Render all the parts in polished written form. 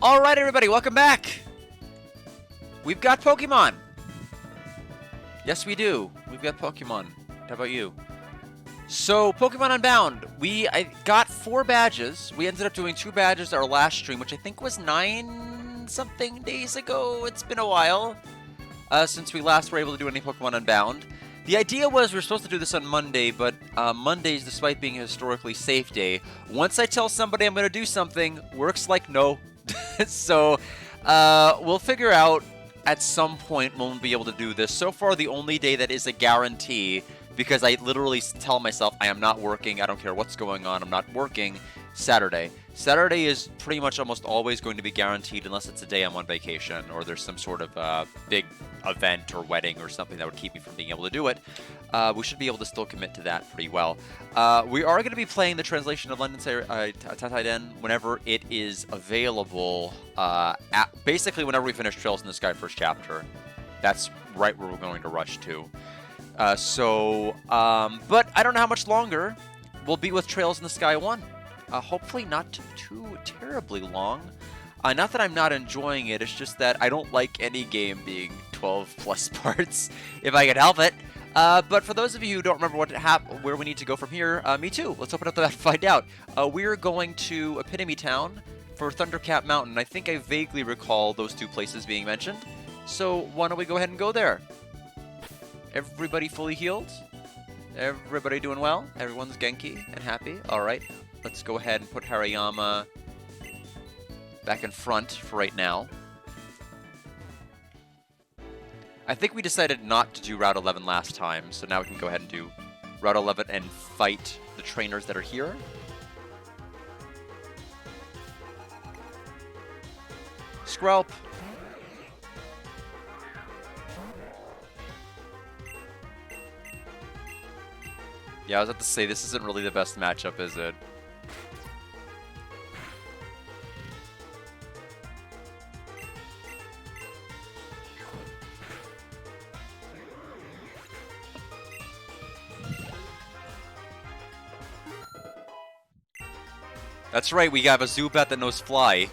Alright everybody, welcome back! We've got Pokemon! Yes we do. We've got Pokemon. How about you? So, Pokemon Unbound. I got 4 badges. We ended up doing 2 badges our last stream, which I think was 9-something days ago. It's been a while since we last were able to do any Pokemon Unbound. The idea was we were supposed to do this on Monday, but Mondays, despite being a historically safe day, once I tell somebody I'm going to do something, works like no. So, we'll figure out at some point when we'll be able to do this. So far, the only day that is a guarantee, because I literally tell myself I am not working, I don't care what's going on, I'm not working, Saturday. Saturday is pretty much almost always going to be guaranteed unless it's a day I'm on vacation or there's some sort of big event or wedding or something that would keep me from being able to do it. We should be able to still commit to that pretty well. We are going to be playing the translation of London Tataiden whenever it is available. Basically, whenever we finish Trails in the Sky first chapter. That's right where we're going to rush to. But I don't know how much longer we'll be with Trails in the Sky 1. Hopefully not too terribly long. Not that I'm not enjoying it, it's just that I don't like any game being 12 plus parts, if I can help it. But for those of you who don't remember where we need to go from here, me too. Let's open up the map and find out. We're going to Epitome Town for Thundercap Mountain. I think I vaguely recall those 2 places being mentioned. So why don't we go ahead and go there? Everybody fully healed? Everybody doing well? Everyone's Genki and happy? Alright, let's go ahead and put Hariyama back in front for right now. I think we decided not to do Route 11 last time, so now we can go ahead and do Route 11 and fight the trainers that are here. Skrelp. Yeah, I was about to say, this isn't really the best matchup, is it? That's right, we have a Zubat that knows Fly.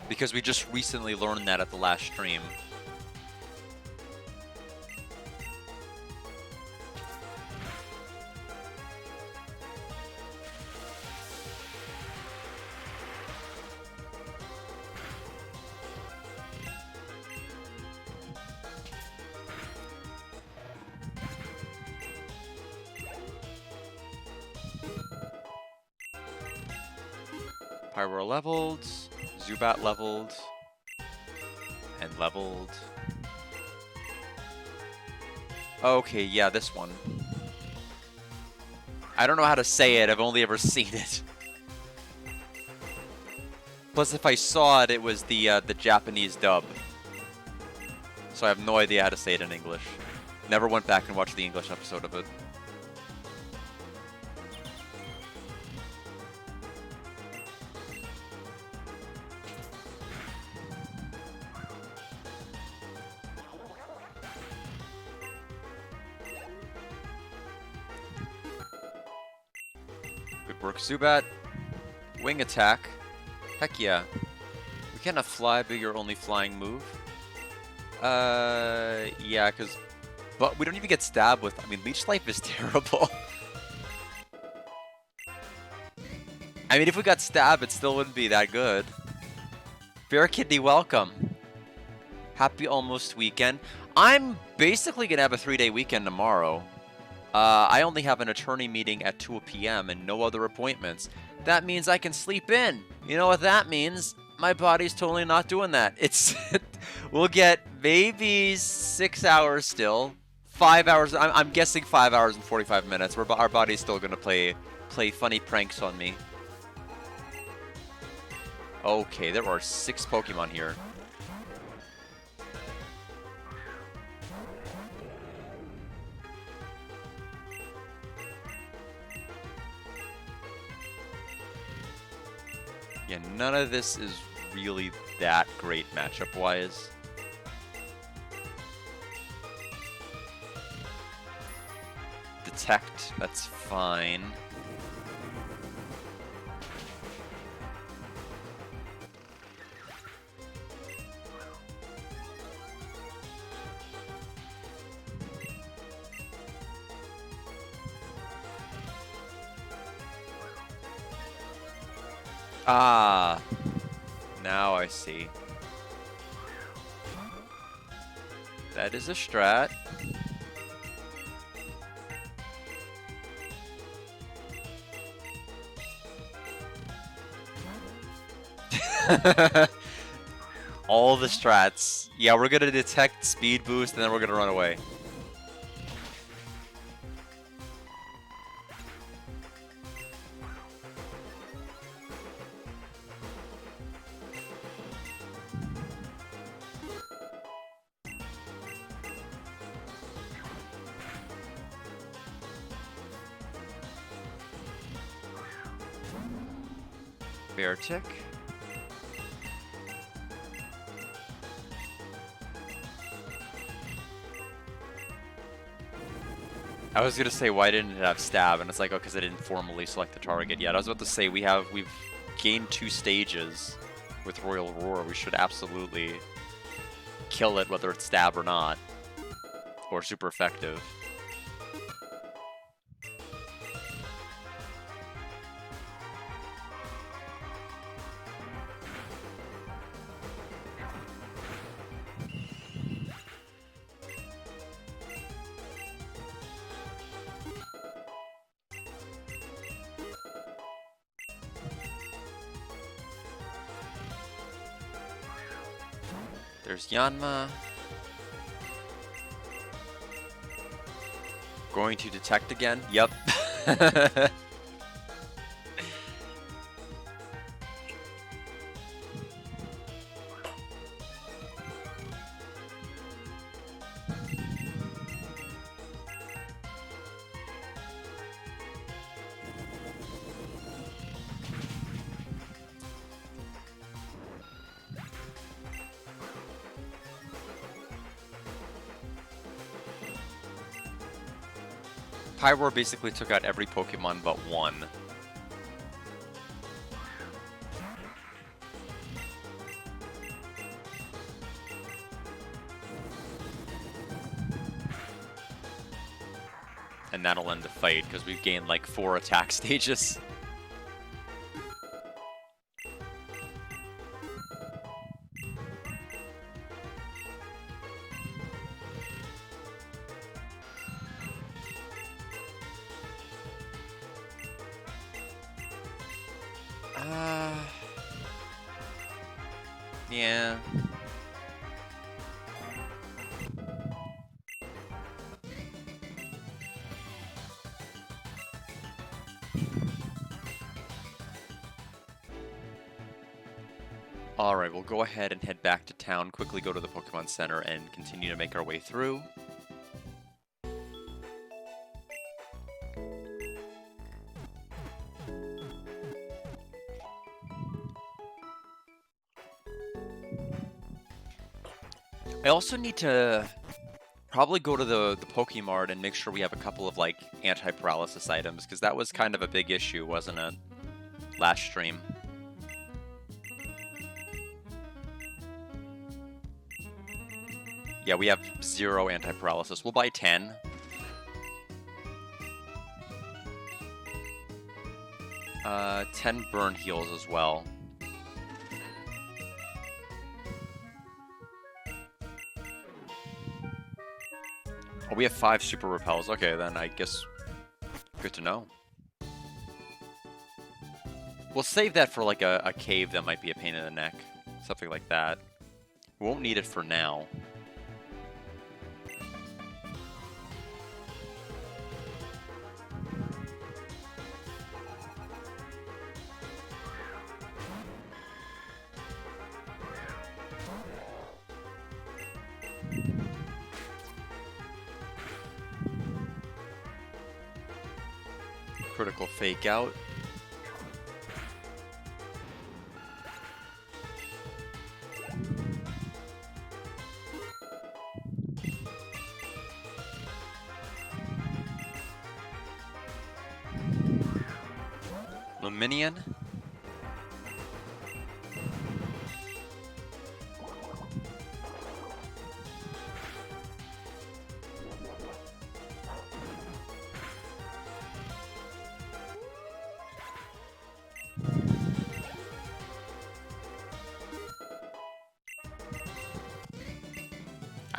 Because we just recently learned that at the last stream. Pyro leveled, Zubat leveled, and leveled. Okay, yeah, this one. I don't know how to say it, I've only ever seen it. Plus, if I saw it, it was the Japanese dub. So I have no idea how to say it in English. Never went back and watched the English episode of it. Good work, Zubat. Wing attack. Heck yeah. We can't have Fly be your only flying move. Yeah, but we don't even get stabbed with, I mean, Leech Life is terrible. I mean, if we got stabbed, it still wouldn't be that good. Bear Kidney, welcome. Happy almost weekend. I'm basically gonna have a 3-day weekend tomorrow. I only have an attorney meeting at 2 p.m. and no other appointments. That means I can sleep in. You know what that means? My body's totally not doing that. We'll get maybe 6 hours still. 5 hours, I'm guessing 5 hours and 45 minutes. Our body's still gonna play funny pranks on me. Okay, there are 6 Pokemon here. Yeah, none of this is really that great matchup-wise. Detect, that's fine. Ah, now I see. That is a strat. All the strats. Yeah, we're gonna detect speed boost and then we're gonna run away. Bear tick. I was gonna say, why didn't it have stab? And it's like, oh, because I didn't formally select the target yet. I was about to say, we've gained 2 stages with Royal Roar. We should absolutely kill it, whether it's stab or not, or super effective. There's Yanma. Going to detect again? Yep. Pyroar basically took out every Pokemon but one. And that'll end the fight, because we've gained like 4 attack stages. Yeah. Alright, we'll go ahead and head back to town, quickly go to the Pokemon Center, and continue to make our way through. I also need to probably go to the Pokemart and make sure we have a couple of, like, anti-paralysis items, because that was kind of a big issue, wasn't it? Last stream. Yeah, we have 0 anti-paralysis. We'll buy 10. Uh, 10 burn heals as well. Oh, we have 5 super repels. Okay, then I guess good to know. We'll save that for like a cave that might be a pain in the neck. Something like that. We won't need it for now. Critical fake out. Luminion.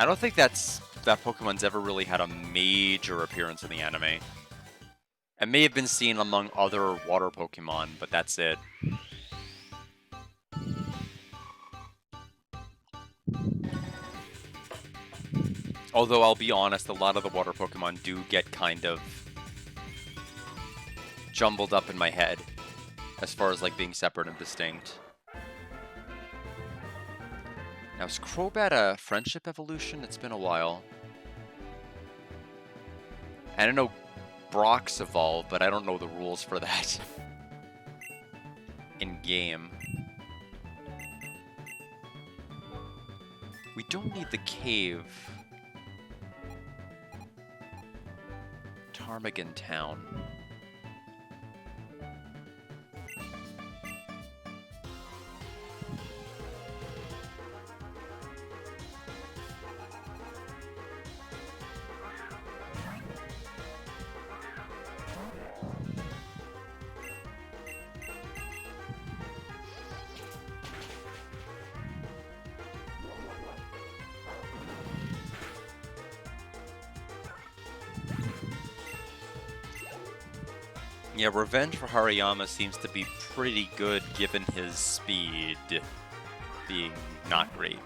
I don't think that Pokemon's ever really had a major appearance in the anime. It may have been seen among other water Pokemon, but that's it. Although, I'll be honest, a lot of the water Pokemon do get kind of jumbled up in my head as far as like being separate and distinct. Now, is Crobat a friendship evolution? It's been a while. And I know Brock's evolved, but I don't know the rules for that in game. We don't need the cave. Ptarmigan Town. Yeah, Revenge for Hariyama seems to be pretty good given his speed being not great.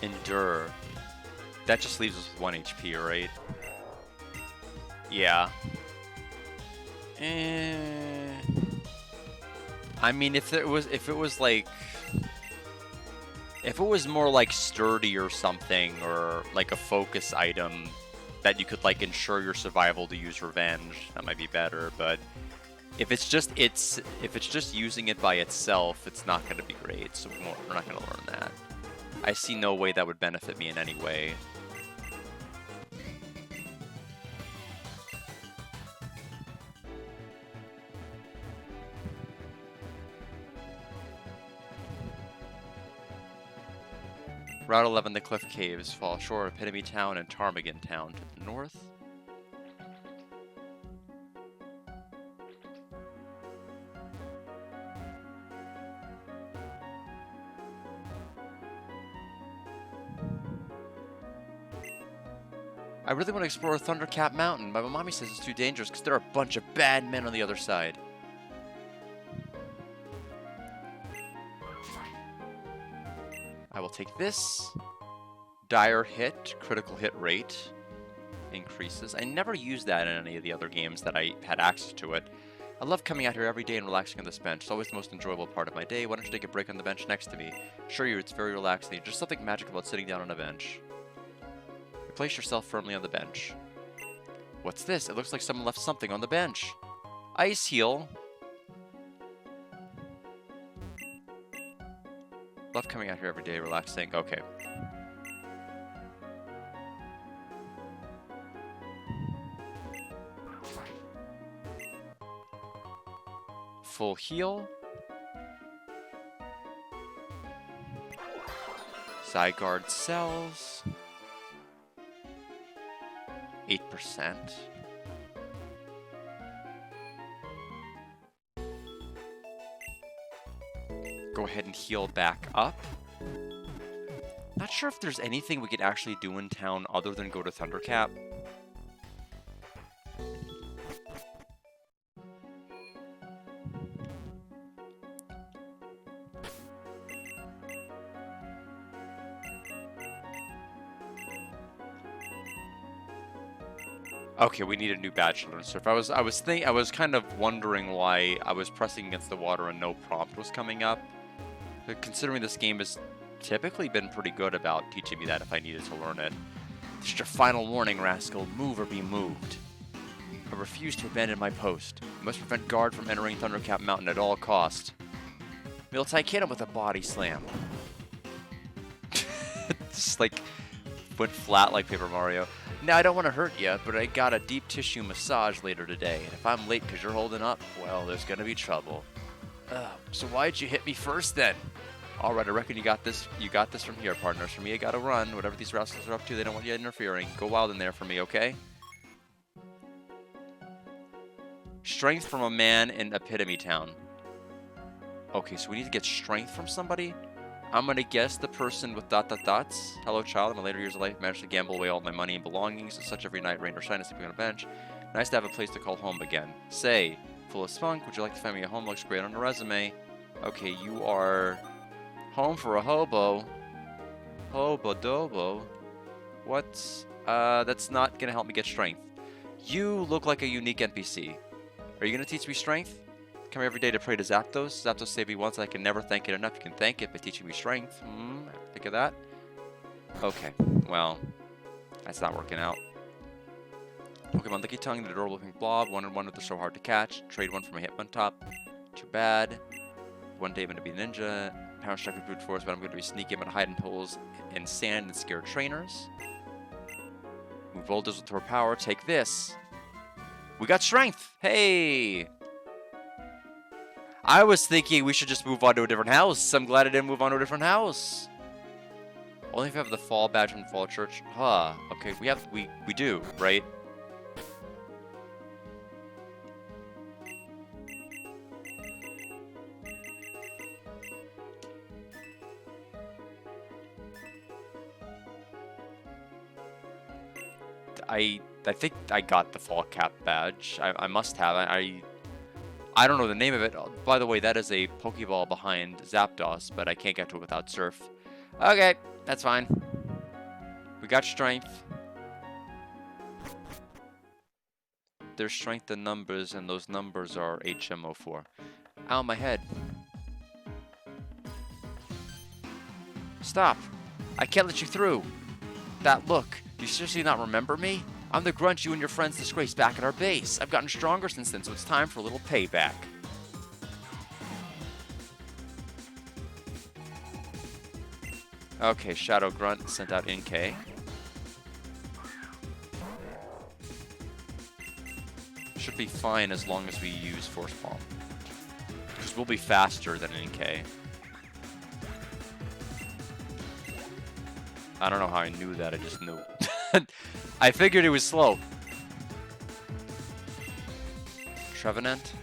Endure. That just leaves us with 1 HP, right? Yeah. I mean, if it was more like sturdy or something, or like a focus item that you could like ensure your survival to use Revenge, that might be better. But if it's just using it by itself, it's not going to be great. So we're not going to learn that. I see no way that would benefit me in any way. Route 11, the Cliff Caves fall short of Epitome Town and Ptarmigan Town to the north. I really want to explore Thundercap Mountain, but my mommy says it's too dangerous because there are a bunch of bad men on the other side. I will take this. Dire hit, critical hit rate increases. I never used that in any of the other games that I had access to it. I love coming out here every day and relaxing on this bench. It's always the most enjoyable part of my day. Why don't you take a break on the bench next to me? Assure you, it's very relaxing. There's just something magical about sitting down on a bench. Place yourself firmly on the bench. What's this? It looks like someone left something on the bench. Ice Heal. Love coming out here every day, relaxing. Okay. Full heal. Zygarde cells. 8%. Go ahead and heal back up. Not sure if there's anything we could actually do in town other than go to Thundercap. Okay, we need a new badge to learn Surf. I was kind of wondering why I was pressing against the water and no prompt was coming up. But considering this game has typically been pretty good about teaching me that if I needed to learn it. This is your final warning, rascal. Move or be moved. I refuse to abandon my post. I must prevent Guard from entering Thundercap Mountain at all cost. Miltai hit him with a body slam. Just like went flat like Paper Mario. Now, I don't want to hurt you, but I got a deep tissue massage later today, and if I'm late because you're holding up, well, there's gonna be trouble. So why'd you hit me first then? All right, I reckon you got this. You got this from here, partners. For me, I gotta run. Whatever these rascals are up to, they don't want you interfering. Go wild in there for me, okay? Strength from a man in Epitome Town. Okay, so we need to get strength from somebody? I'm gonna guess the person with ... Hello, child. In my later years of life, I managed to gamble away all my money and belongings. As such, every night, rain or shine, sleeping on a bench. Nice to have a place to call home again. Say, full of spunk, would you like to find me a home? Looks great on a resume. Okay, you are home for a hobo. Hobo-dobo. What's... that's not gonna help me get strength. You look like a unique NPC. Are you gonna teach me strength? Come here every day to pray to Zapdos. Zapdos saved me once, and I can never thank it enough. You can thank it by teaching me strength. Think of that. Okay, well, that's not working out. Pokemon Licky Tongue, the adorable looking blob. 1-on-1 with the so hard to catch. Trade one for my Hitmontop. Too bad. One day I'm going to be a ninja. Power Strike with Brute Force, but I'm going to be sneaky. I'm going to hide in holes in sand and scare trainers. Move boulders with her power. Take this. We got strength. Hey! I was thinking we should just move on to a different house. I'm glad I didn't move on to a different house. Only if I have the fall badge from the fall church. Huh. Okay, we do, right? I think I got the fall cap badge. I must have. I don't know the name of it. By the way, that is a Pokeball behind Zapdos, but I can't get to it without Surf. Okay, that's fine. We got strength. There's strength in numbers, and those numbers are HMO4. Ow, my head. Stop. I can't let you through. That look. Do you seriously not remember me? I'm the grunt you and your friends disgraced back at our base. I've gotten stronger since then, so it's time for a little payback. Okay, Shadow Grunt sent out NK. Should be fine as long as we use Force Palm. Because we'll be faster than NK. I don't know how I knew that, I just knew. I figured it was slow. Trevenant.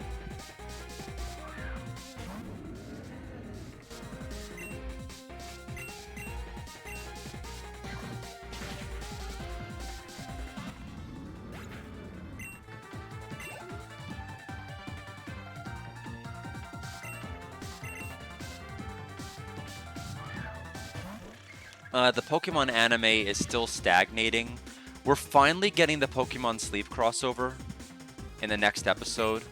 The Pokemon anime is still stagnating. We're finally getting the Pokemon Sleep crossover in the next episode.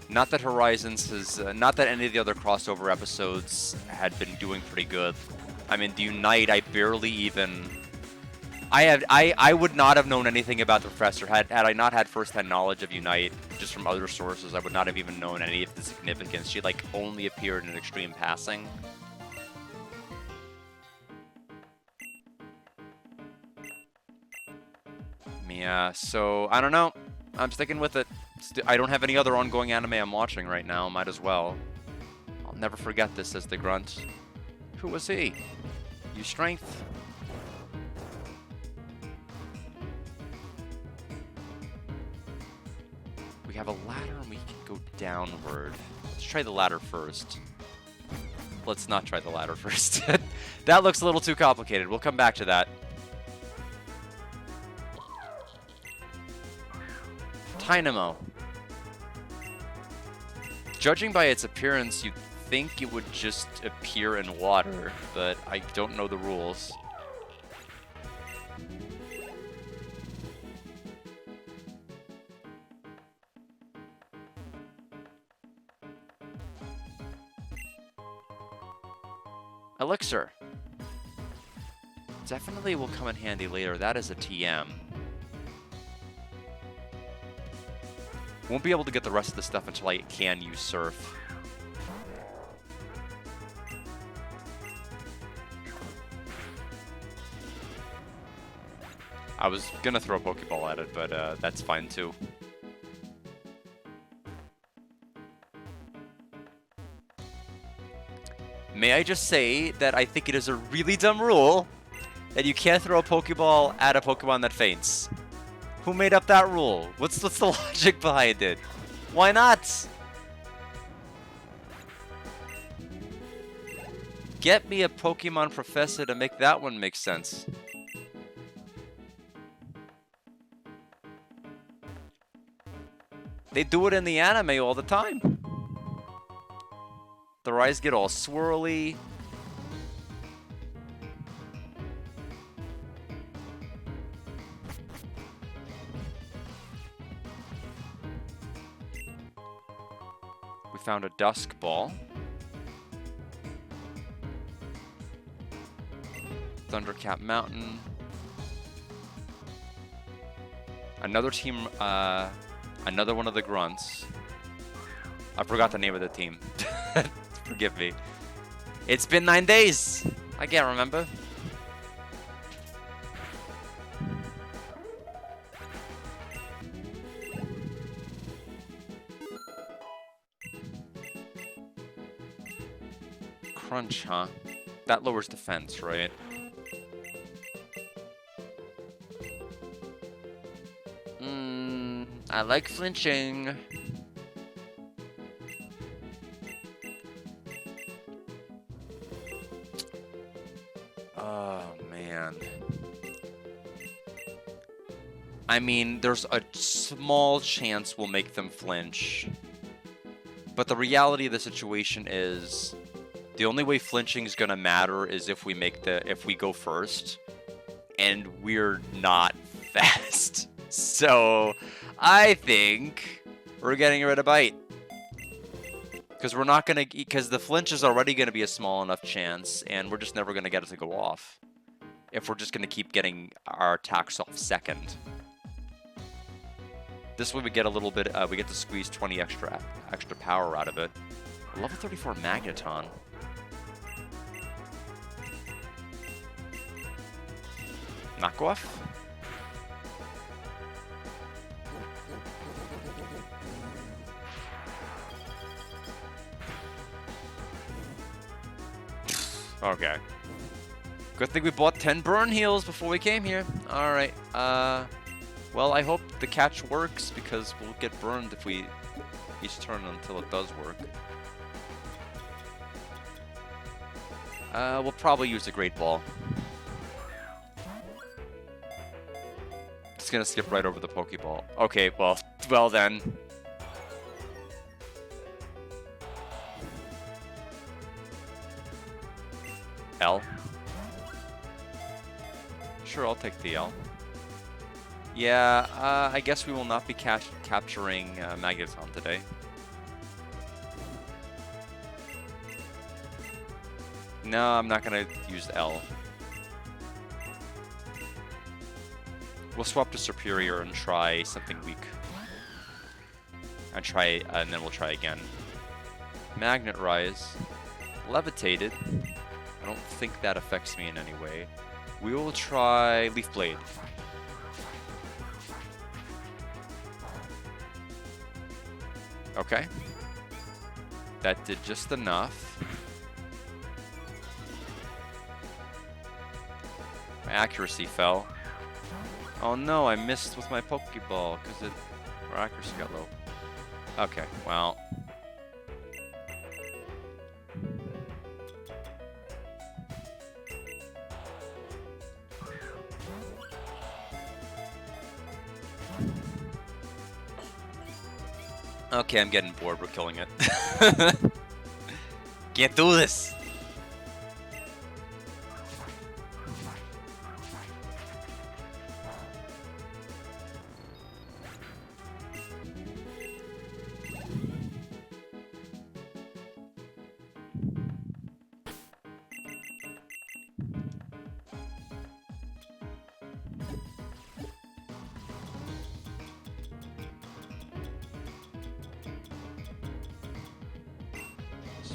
Not that Horizons has, not that any of the other crossover episodes had been doing pretty good. I mean, the Unite, I barely even... I would not have known anything about the Professor. Had I not had first-hand knowledge of Unite, just from other sources, I would not have even known any of the significance. She, like, only appeared in extreme passing. Yeah, so, I don't know. I'm sticking with it. I don't have any other ongoing anime I'm watching right now. Might as well. I'll never forget this, says the grunt. Who was he? Use strength. We have a ladder and we can go downward. Let's try the ladder first. Let's not try the ladder first. That looks a little too complicated. We'll come back to that. Dynamo. Judging by its appearance, you'd think it would just appear in water, but I don't know the rules. Elixir. Definitely will come in handy later. That is a TM. Won't be able to get the rest of the stuff until I can use Surf. I was gonna throw a Pokeball at it, but that's fine too. May I just say that I think it is a really dumb rule that you can't throw a Pokeball at a Pokemon that faints. Who made up that rule? What's the logic behind it? Why not? Get me a Pokemon professor to make that one make sense. They do it in the anime all the time. Their eyes get all swirly. We found a Dusk Ball. Thundercap Mountain. Another team, another one of the grunts. I forgot the name of the team. Forgive me. It's been 9 days. I can't remember. Crunch, huh? That lowers defense, right? I like flinching. Oh, man. I mean, there's a small chance we'll make them flinch. But the reality of the situation is the only way flinching is gonna matter is if we go first. And we're not fast. So I think we're getting rid of Bite. Because we're not gonna, because the flinch is already gonna be a small enough chance, and we're just never gonna get it to go off. If we're just gonna keep getting our attacks off second. This way we get a little bit, we get to squeeze 20 extra power out of it. Level 34 Magneton. Knockoff? Okay. Good thing we bought 10 burn heals before we came here. Alright, well, I hope the catch works, because we'll get burned if we each turn until it does work. We'll probably use the Great Ball. Just gonna skip right over the Pokeball. Okay, well then. L. Sure, I'll take the L. Yeah, I guess we will not be capturing Magneton today. No, I'm not gonna use L. We'll swap to Superior and try something weak. And then we'll try again. Magnet Rise. Levitated. I don't think that affects me in any way. We will try Leaf Blade. Okay. That did just enough. My accuracy fell. Oh no, I missed with my Pokeball because our accuracy got low. Okay, well. Okay, I'm getting bored. We're killing it. Can't do this.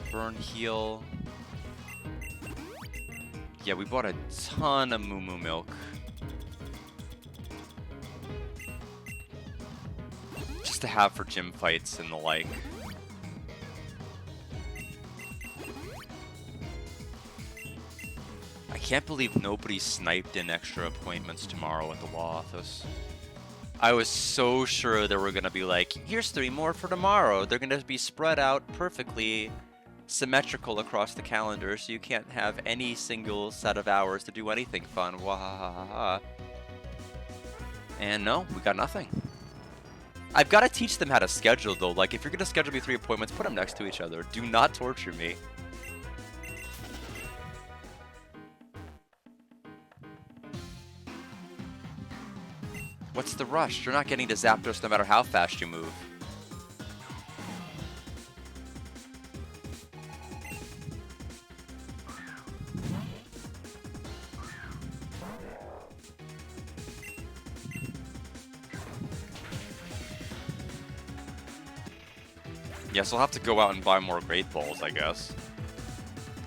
Burn heal. Yeah, we bought a ton of Moo Moo milk. just to have for gym fights and the like. I can't believe nobody sniped in extra appointments tomorrow at the law office. I was so sure they were going to be like, here's 3 more for tomorrow. They're going to be spread out perfectly symmetrical across the calendar, so you can't have any single set of hours to do anything fun. Wahahaha. And no, we got nothing. I've got to teach them how to schedule, though. Like, if you're going to schedule me 3 appointments, put them next to each other. Do not torture me. What's the rush? You're not getting to Zapdos no matter how fast you move. Yes, I'll have to go out and buy more Great Balls, I guess.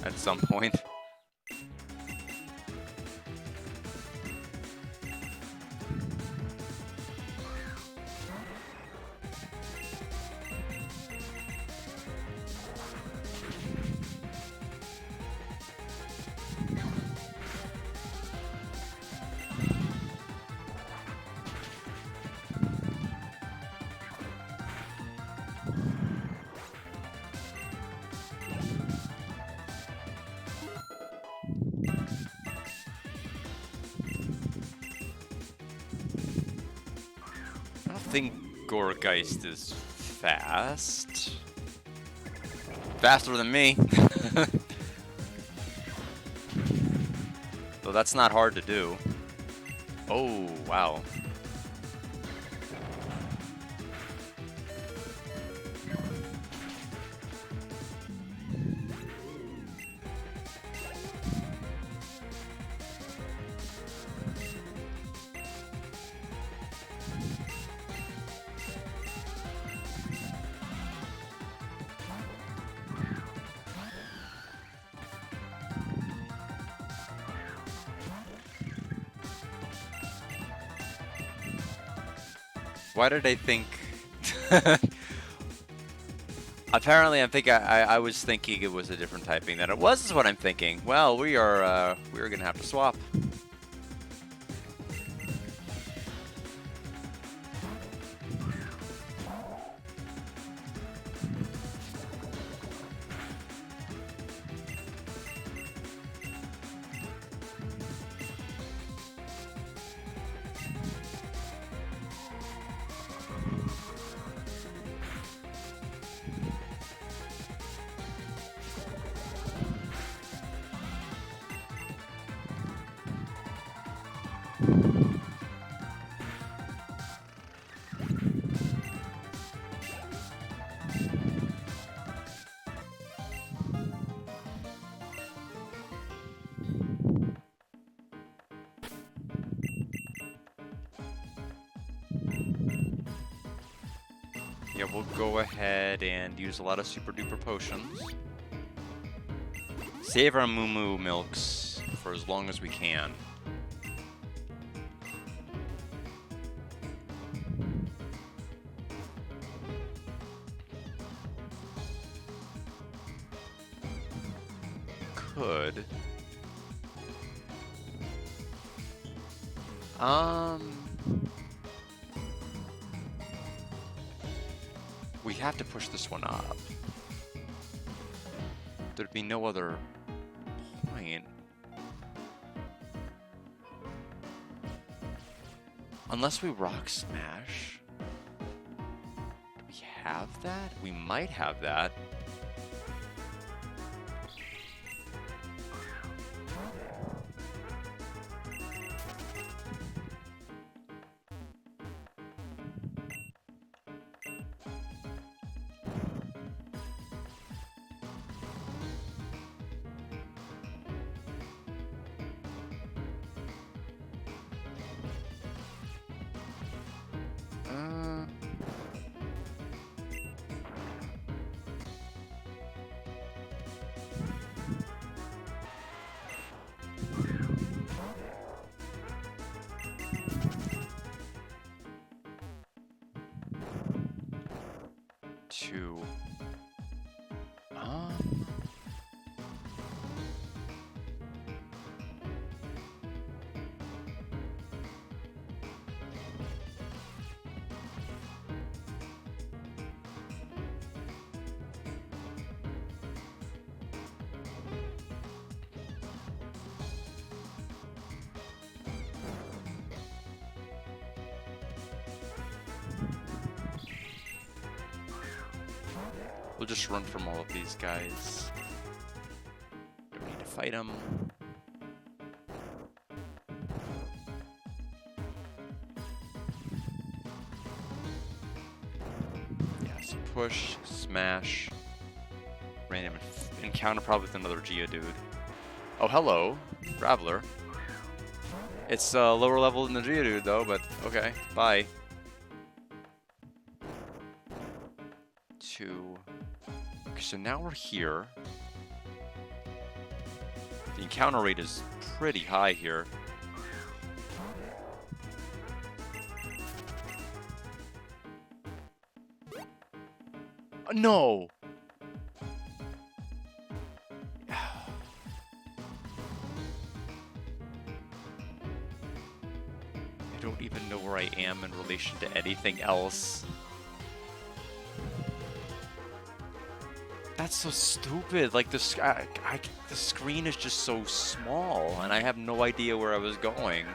At some point. I don't think Gourgeist is fast. Faster than me. So that's not hard to do. Oh, wow. Why did I think... Apparently I was thinking it was a different typing than it was is what I'm thinking. Well, we're gonna have to swap. Yeah, we'll go ahead and use a lot of super duper potions. Save our Moo Moo milks for as long as we can. Could. We have to push this one up. There'd be no other point. Unless we Rock Smash. Do we have that? We might have that. We'll just run from all of these guys. Don't need to fight them. Yeah, so push, smash. Random encounter probably with another Geodude. Oh, hello, Graveler. It's lower level than the Geodude though, but okay, bye. 2. Okay, so now we're here. The encounter rate is pretty high here. No! I don't even know where I am in relation to anything else. That's so stupid. Like, the screen is just so small, and I have no idea where I was going.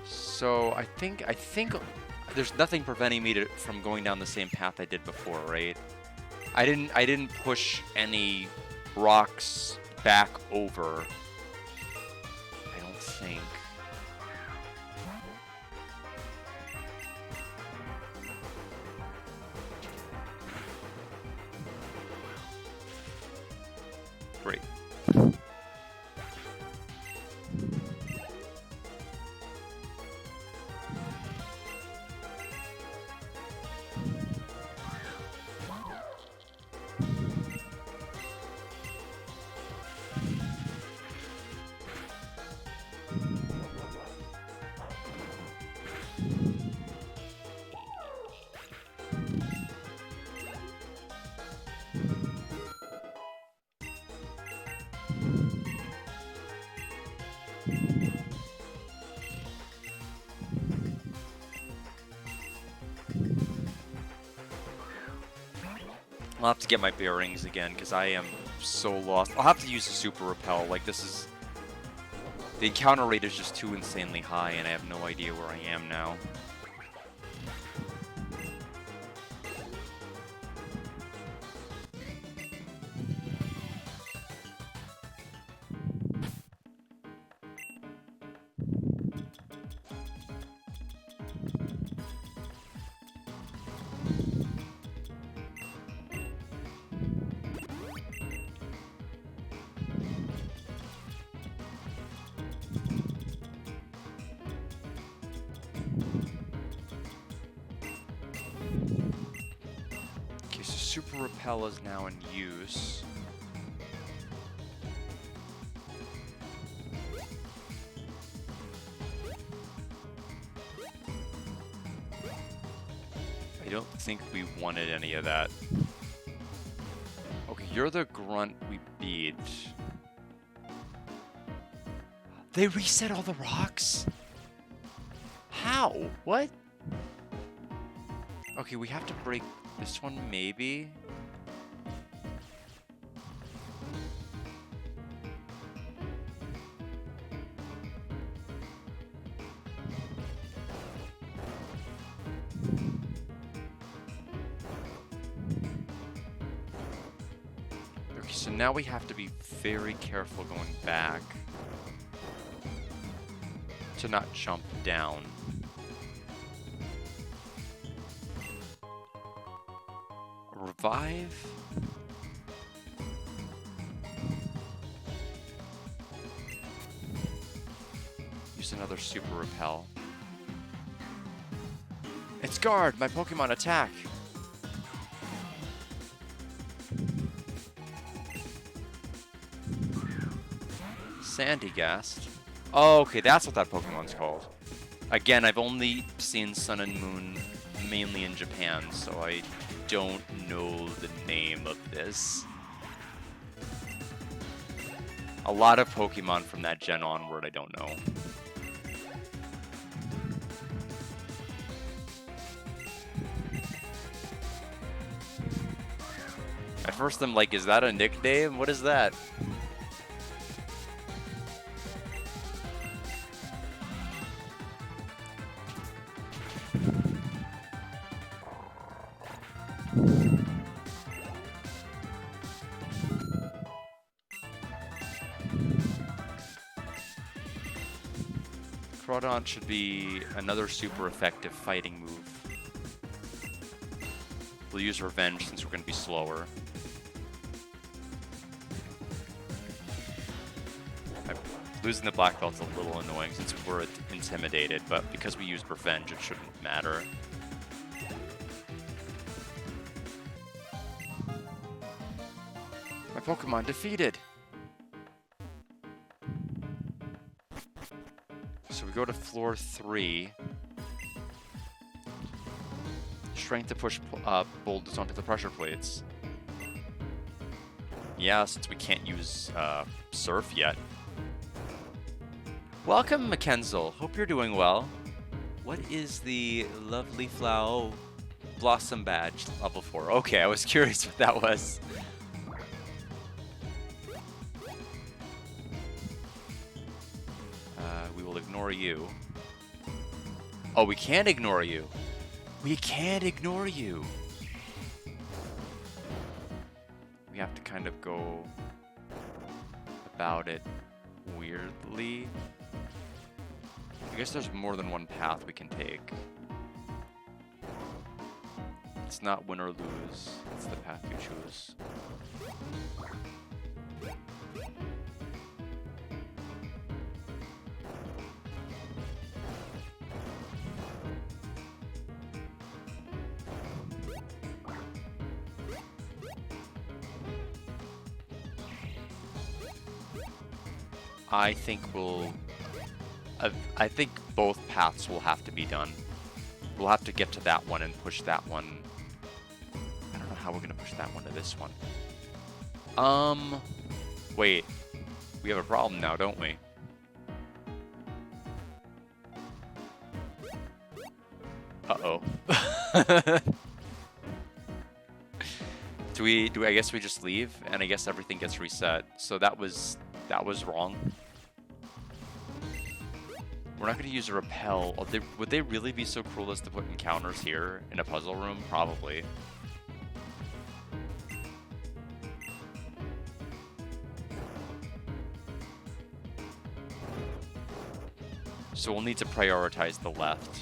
So I think there's nothing preventing me from going down the same path I did before, right? I didn't push any rocks back over. I don't think. Great. I'll have to get my bearings again, because I am so lost. I'll have to use the Super Repel. Like, this is... The encounter rate is just too insanely high, and I have no idea where I am now. Super Repel is now in use. I don't think we wanted any of that. Okay, you're the grunt we beat. They reset all the rocks? How? What? Okay, we have to break this one, maybe? Okay, so now we have to be very careful going back to not jump down. Revive? Use another Super Repel. It's Guard! My Pokemon attack! Sandygast. Oh, okay, that's what that Pokemon's called. Again, I've only seen Sun and Moon mainly in Japan, so I don't know the name of this. A lot of Pokemon from that gen onward I don't know. At first I'm like, is that a nickname? What is that? Crawdon should be another super effective fighting move. We'll use Revenge since we're going to be slower. Losing the black belt's a little annoying since we're intimidated, but because we used Revenge, it shouldn't matter. My Pokemon defeated! So we go to floor 3. Strength to push boulders onto the pressure plates. Yeah, since we can't use Surf yet. Welcome, Mackenzel. Hope you're doing well. What is the lovely flower blossom badge? Level 4. Okay, I was curious what that was. We will ignore you. Oh, we can't ignore you. We can't ignore you. We have to kind of go about it weirdly. I guess there's more than one path we can take. It's not win or lose. It's the path you choose. I think I think both paths will have to be done. We'll have to get to that one and push that one. I don't know how we're gonna push that one to this one. Wait. We have a problem now, don't we? Uh-oh. I guess we just leave, and I guess everything gets reset. So that was wrong. We're not going to use a repel. Would they really be so cruel as to put encounters here in a puzzle room? Probably. So we'll need to prioritize the left.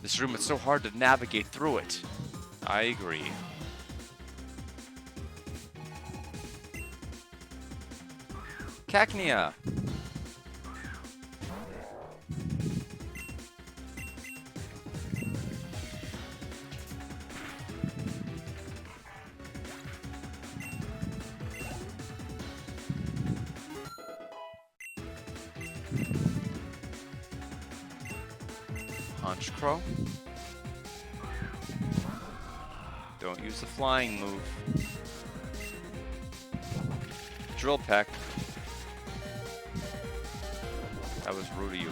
This room is so hard to navigate through it. I agree. Cacnea! Honchcrow. Don't use the flying move. Drill Peck. That was rude of you.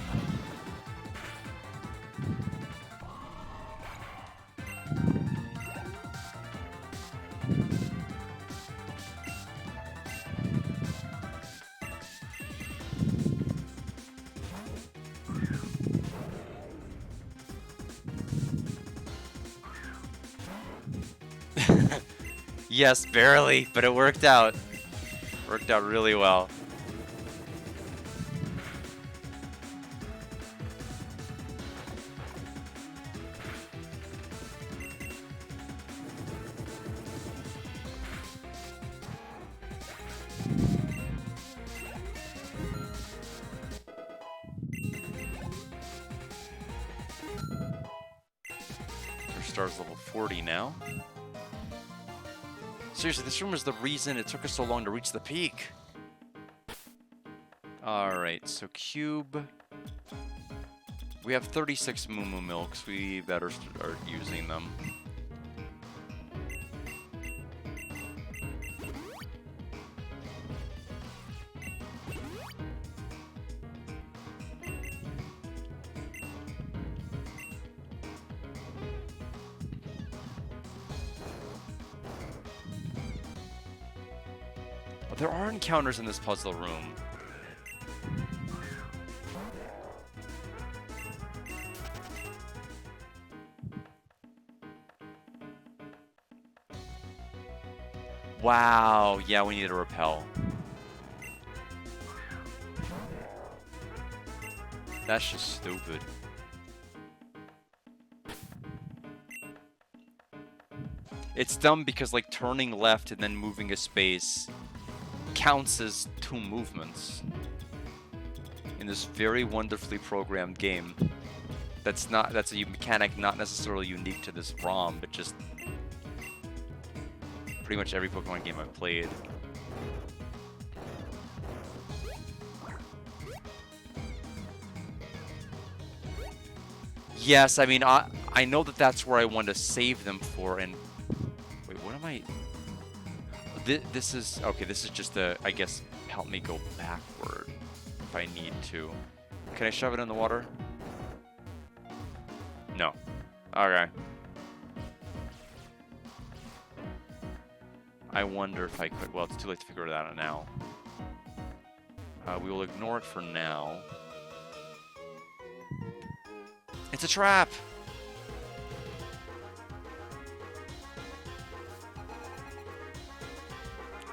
Yes, barely, but it worked out. Worked out really well. Our star's level 40 now. Seriously, this room is the reason it took us so long to reach the peak. Alright, so Cube. We have 36 Moo Moo Milks. We better start using them. There are encounters in this puzzle room. Wow, yeah, we need to repel. That's just stupid. It's dumb because, like, turning left and then moving a space counts as 2 movements in this very wonderfully programmed game. That's a mechanic not necessarily unique to this ROM, but just pretty much every Pokemon game I've played. Yes, I mean, I know that that's where I want to save them for, and... Wait, what am I... This is... Okay, this is just to, I guess, help me go backward if I need to. Can I shove it in the water? No. Okay. I wonder if I could... Well, it's too late to figure that out now. We will ignore it for now. It's a trap!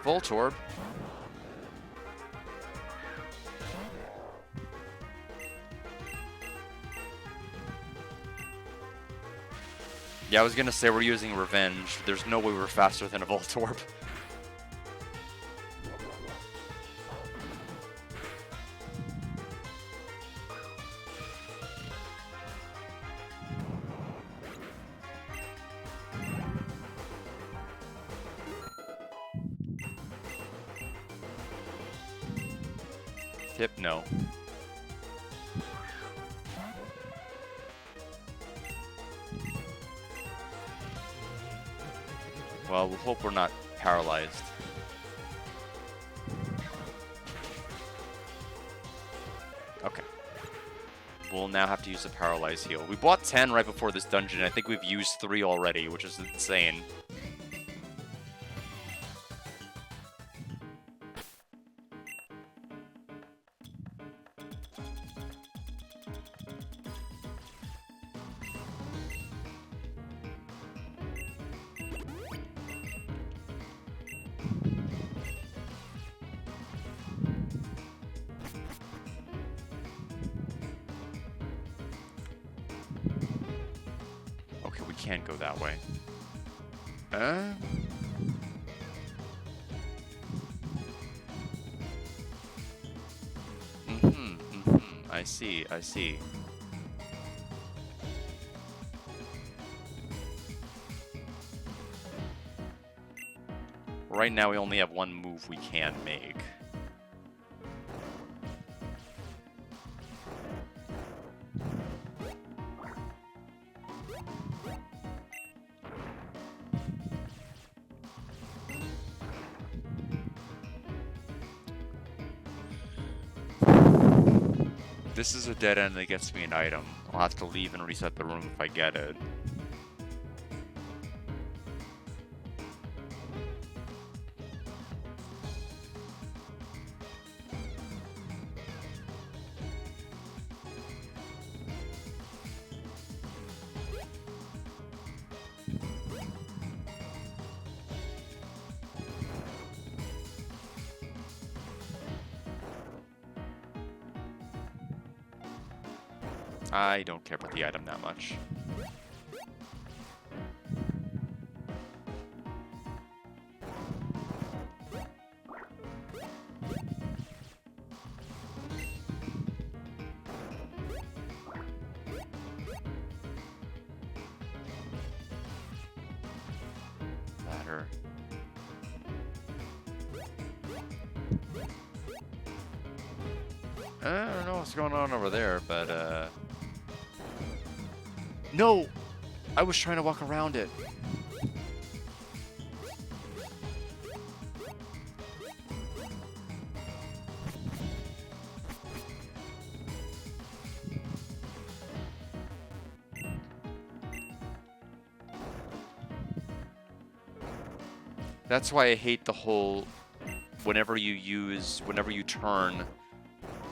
Voltorb. Yeah, I was gonna say we're using Revenge. There's no way we're faster than a Voltorb. Hypno. Well, we'll hope we're not paralyzed. Okay. We'll now have to use a Paralyze heal. We bought 10 right before this dungeon. I think we've used 3 already, which is insane. Okay, we can't go that way. I see, I see. Right now we only have 1 move we can make. This is a dead end that gets me an item. I'll have to leave and reset the room if I get it. I don't care about the item that much. Ladder. I don't know what's going on over there, but no! I was trying to walk around it. That's why I hate the whole whenever you turn,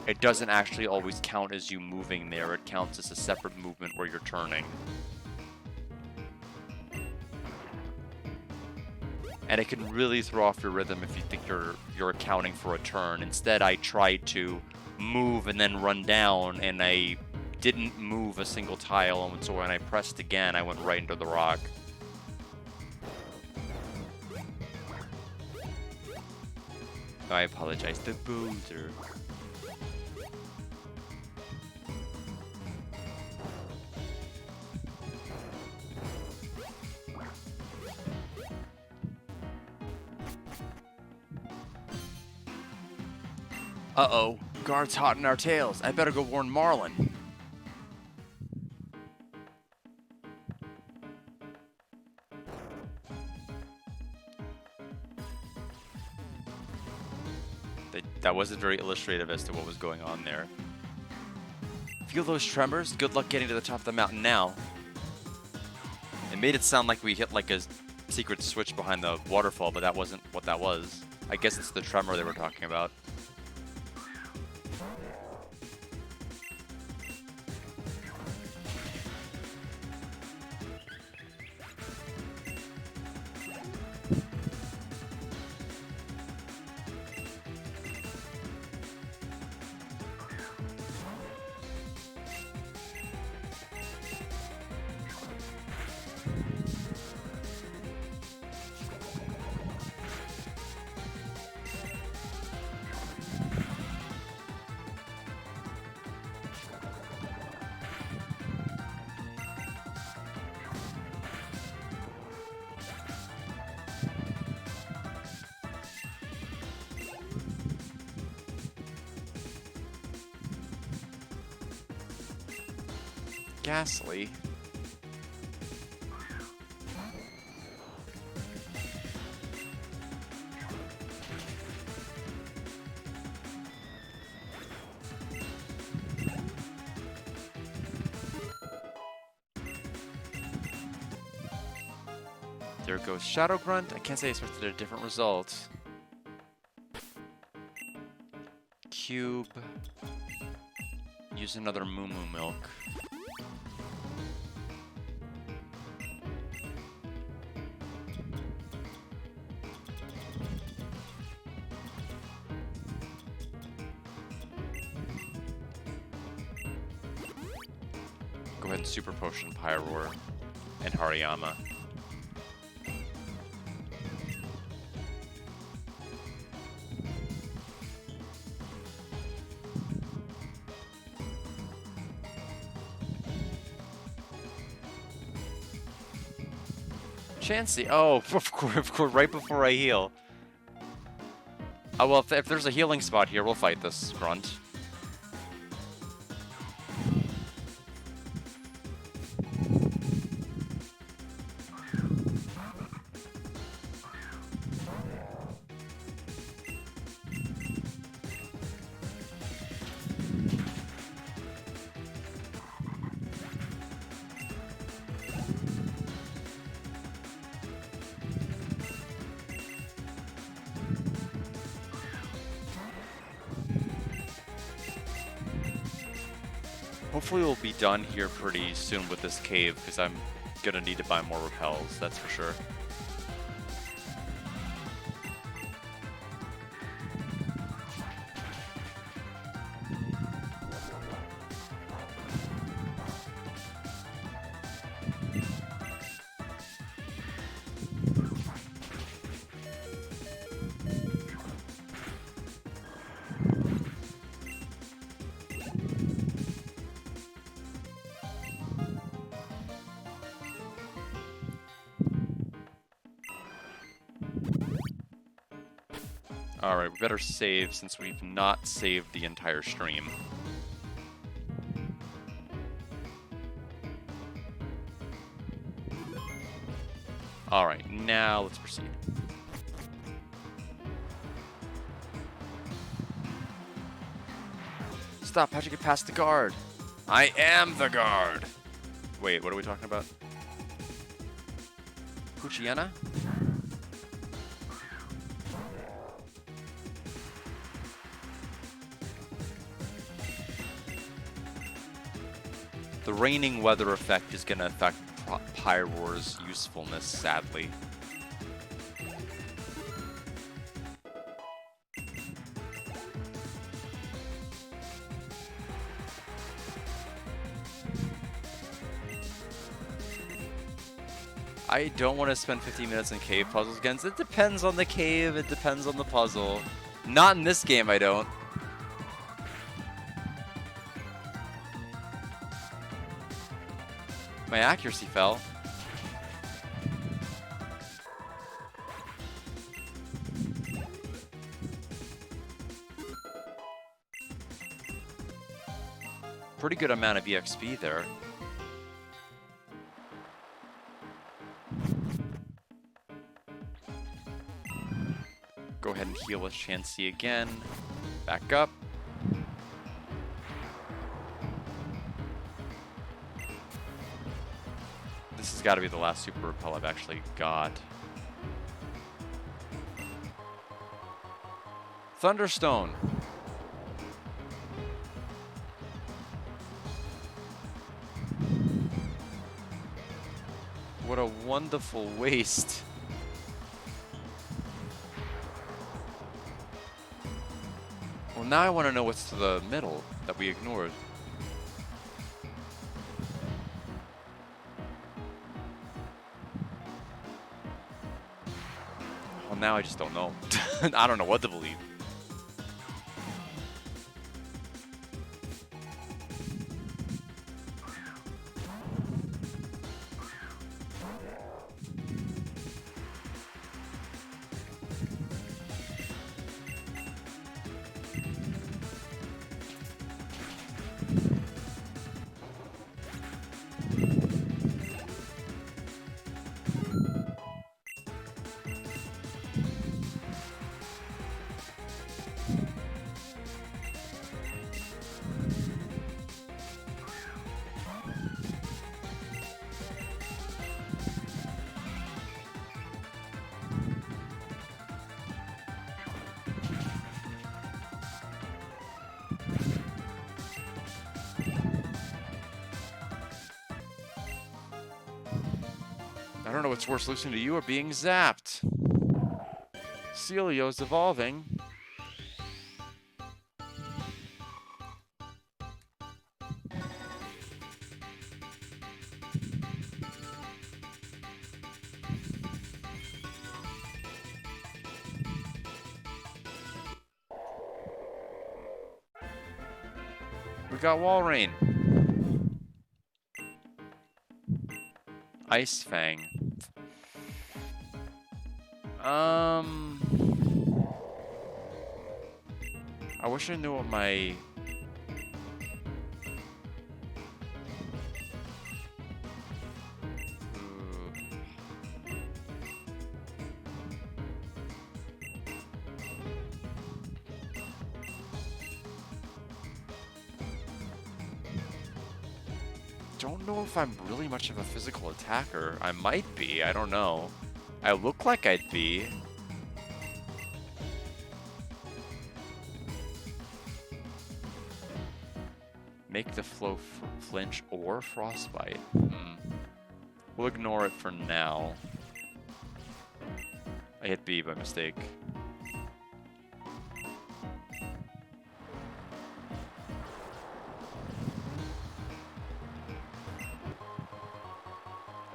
it doesn't actually always count as you moving there. It counts as a separate movement where you're turning. And it can really throw off your rhythm if you think you're accounting for a turn. Instead, I tried to move and then run down, and I didn't move a single tile, and so when I pressed again, I went right into the rock. I apologize. The boulder. Uh-oh. Guard's hot in our tails. I better go warn Marlin. That wasn't very illustrative as to what was going on there. Feel those tremors? Good luck getting to the top of the mountain now. It made it sound like we hit like a secret switch behind the waterfall, but that wasn't what that was. I guess it's the tremor they were talking about. Ghastly. There goes Shadow Grunt. I can't say I expected a different result. Cube. Use another Moo Moo Milk. Go ahead and Super Potion Pyroar and Hariyama. Chansey. Oh, of course, right before I heal. Oh, well, if there's a healing spot here, we'll fight this grunt. Hopefully we'll be done here pretty soon with this cave, because I'm gonna need to buy more repels, that's for sure. Alright, we better save since we've not saved the entire stream. Alright, now let's proceed. Stop, how'd you get past the guard? I am the guard! Wait, what are we talking about? Puchiana? The raining weather effect is going to affect Pyroar's usefulness, sadly. I don't want to spend 15 minutes in cave puzzles again. It depends on the cave, it depends on the puzzle. Not in this game, I don't. My accuracy fell. Pretty good amount of EXP there. Go ahead and heal with Chansey again. Back up. This has got to be the last Super Repel I've actually got. Thunderstone. What a wonderful waste. Well, now I want to know what's to the middle that we ignored. Well, now I just don't know. I don't know what to believe. I don't know what's worse, listening to you or being zapped. Celio's evolving. We got Wall Rain. Ice Fang. I wish I knew what my... Don't know if I'm really much of a physical attacker. I might be, I don't know. I look like I'd be. Make the flow flinch or frostbite. We'll ignore it for now. I hit B by mistake.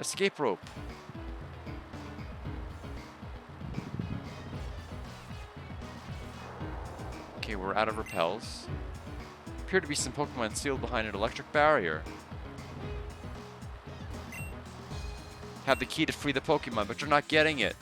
Escape rope. Okay, we're out of repels. Appear to be some Pokemon sealed behind an electric barrier. Have the key to free the Pokemon, but you're not getting it.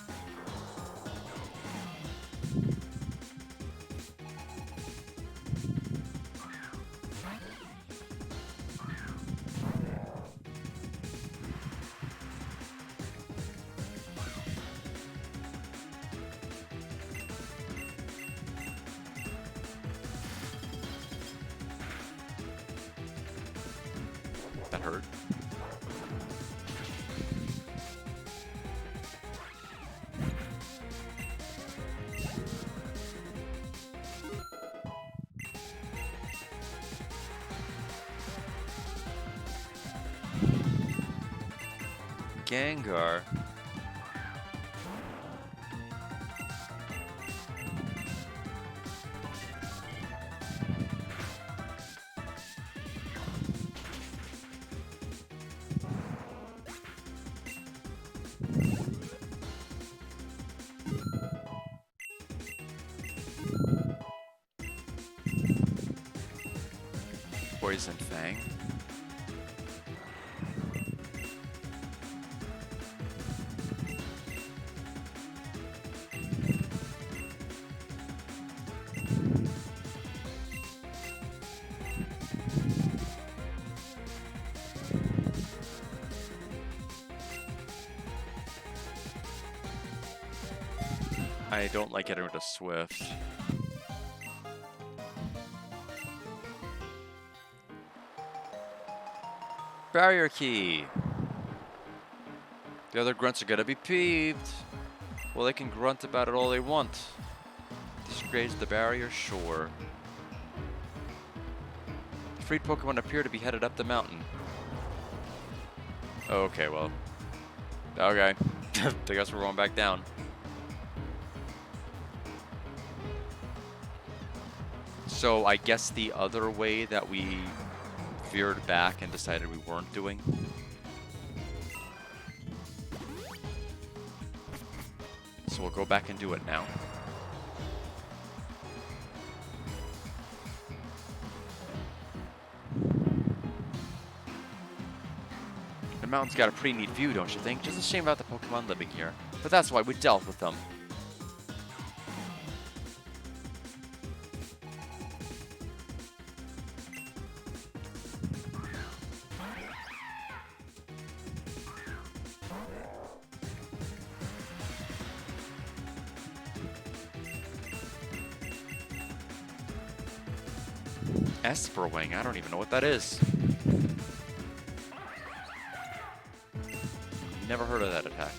That hurt. Gengar. Poison Fang. I don't like getting rid of Swift. Barrier Key. The other grunts are gonna be peeved. Well, they can grunt about it all they want. Disgrace the barrier, sure. Freed Pokemon appear to be headed up the mountain. Okay, well. Okay. I guess we're going back down. So I guess the other way that we veered back and decided we weren't doing. So we'll go back and do it now. The mountain's got a pretty neat view, don't you think? Just a shame about the Pokemon living here. But that's why we dealt with them. Esperwing, I don't even know what that is. Never heard of that attack.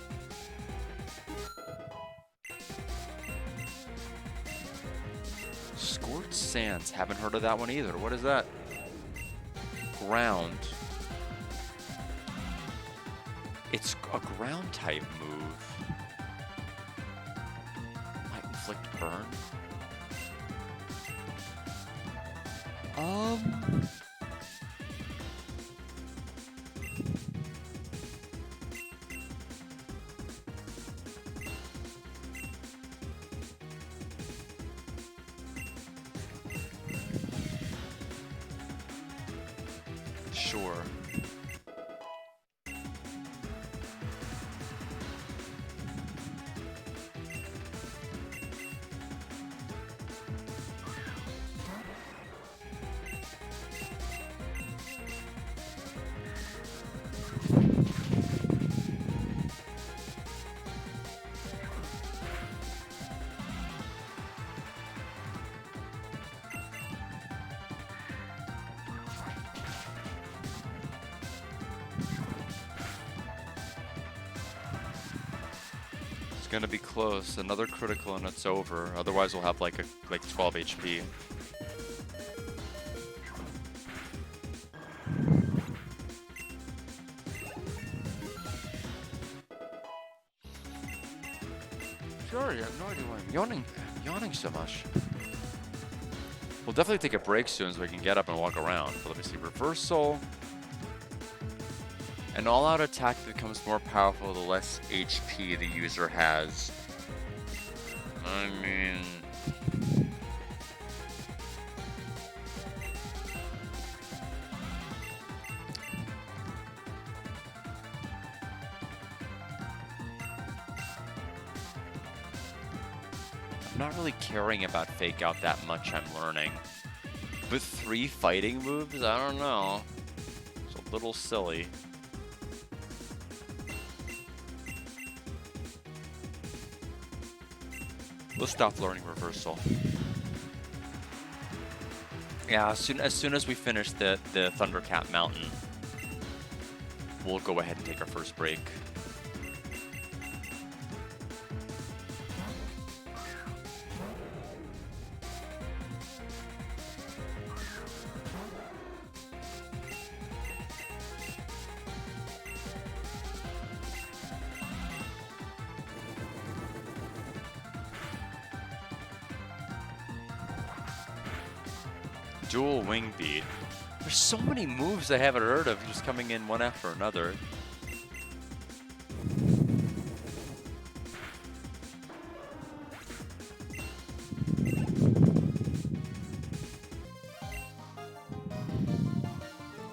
Squirt Sands, haven't heard of that one either. What is that? Ground. It's a ground type move. Might inflict burn. Sure. Gonna be close. Another critical and it's over. Otherwise, we'll have like 12 HP. Sorry, I have no idea why I'm yawning so much. We'll definitely take a break soon so we can get up and walk around. But let me see. Reversal. An all-out attack becomes more powerful the less HP the user has. I mean... I'm not really caring about Fake Out that much, I'm learning. With 3 fighting moves? I don't know. It's a little silly. We'll stop learning Reversal. Yeah, as soon as we finish the Thundercat Mountain, we'll go ahead and take our first break. Dual wing beat. There's so many moves I haven't heard of just coming in one after another.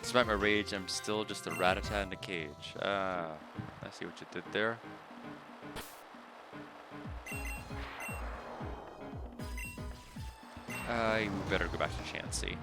Despite my rage, I'm still just a rat-a-tat in a cage. I see what you did there. You better go back to Chansey.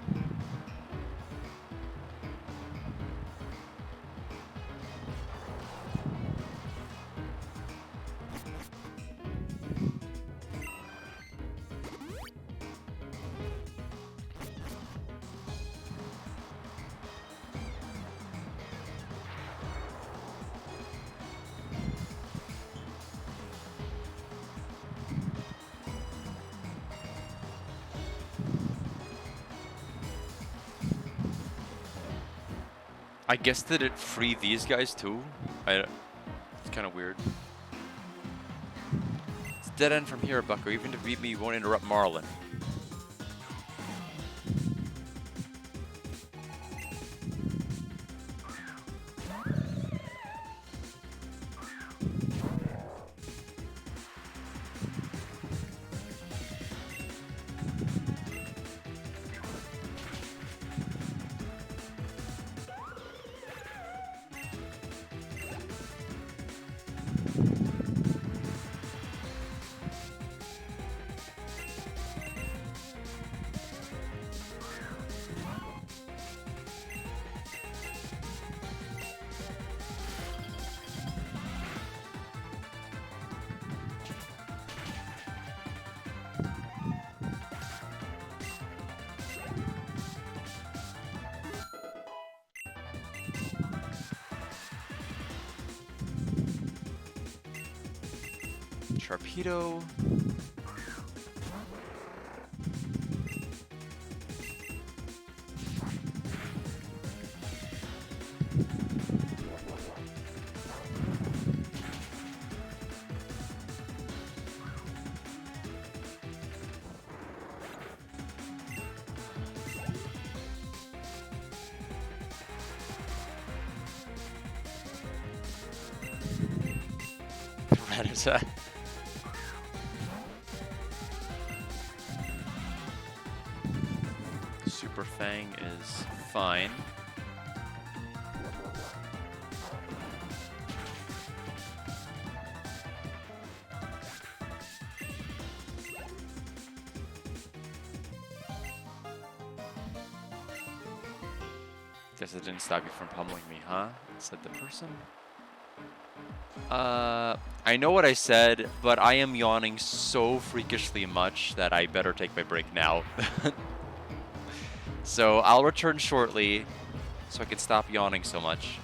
I guess did it free these guys too? It's kind of weird. It's dead end from here, Bucko. Even to beat me, you won't interrupt Marlin. Sharpedo. Rattata. Super Fang is fine. Guess it didn't stop you from pummeling me, huh? Said the person. I know what I said, but I am yawning so freakishly much that I better take my break now. So I'll return shortly so I can stop yawning so much.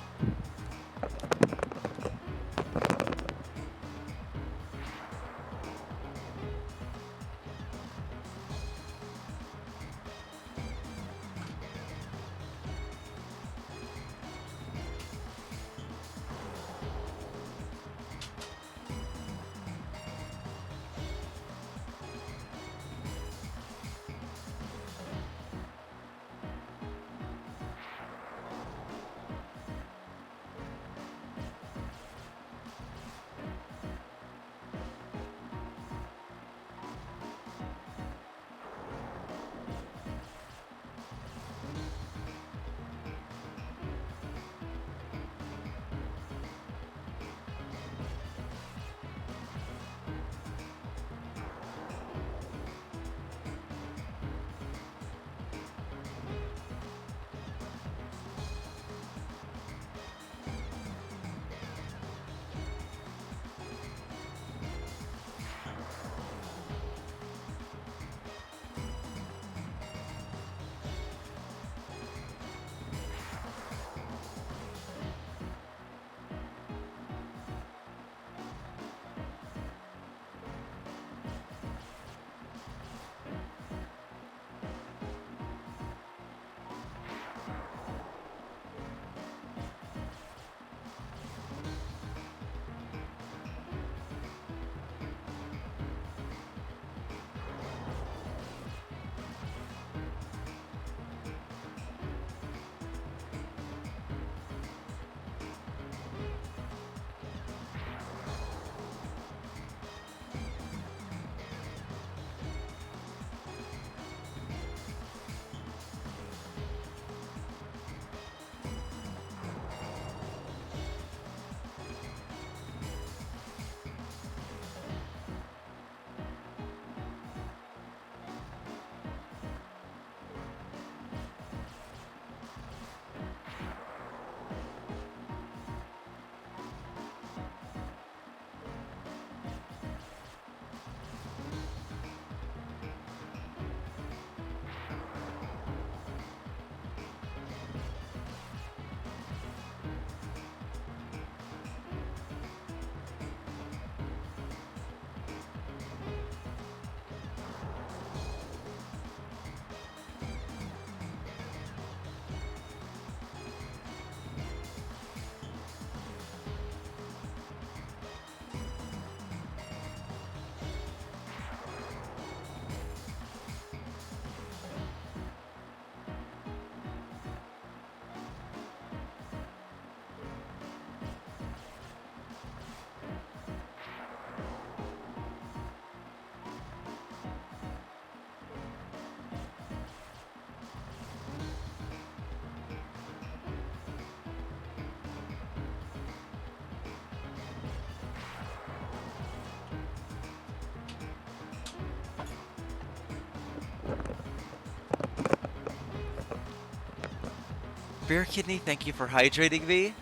Bear Kidney, thank you for hydrating me.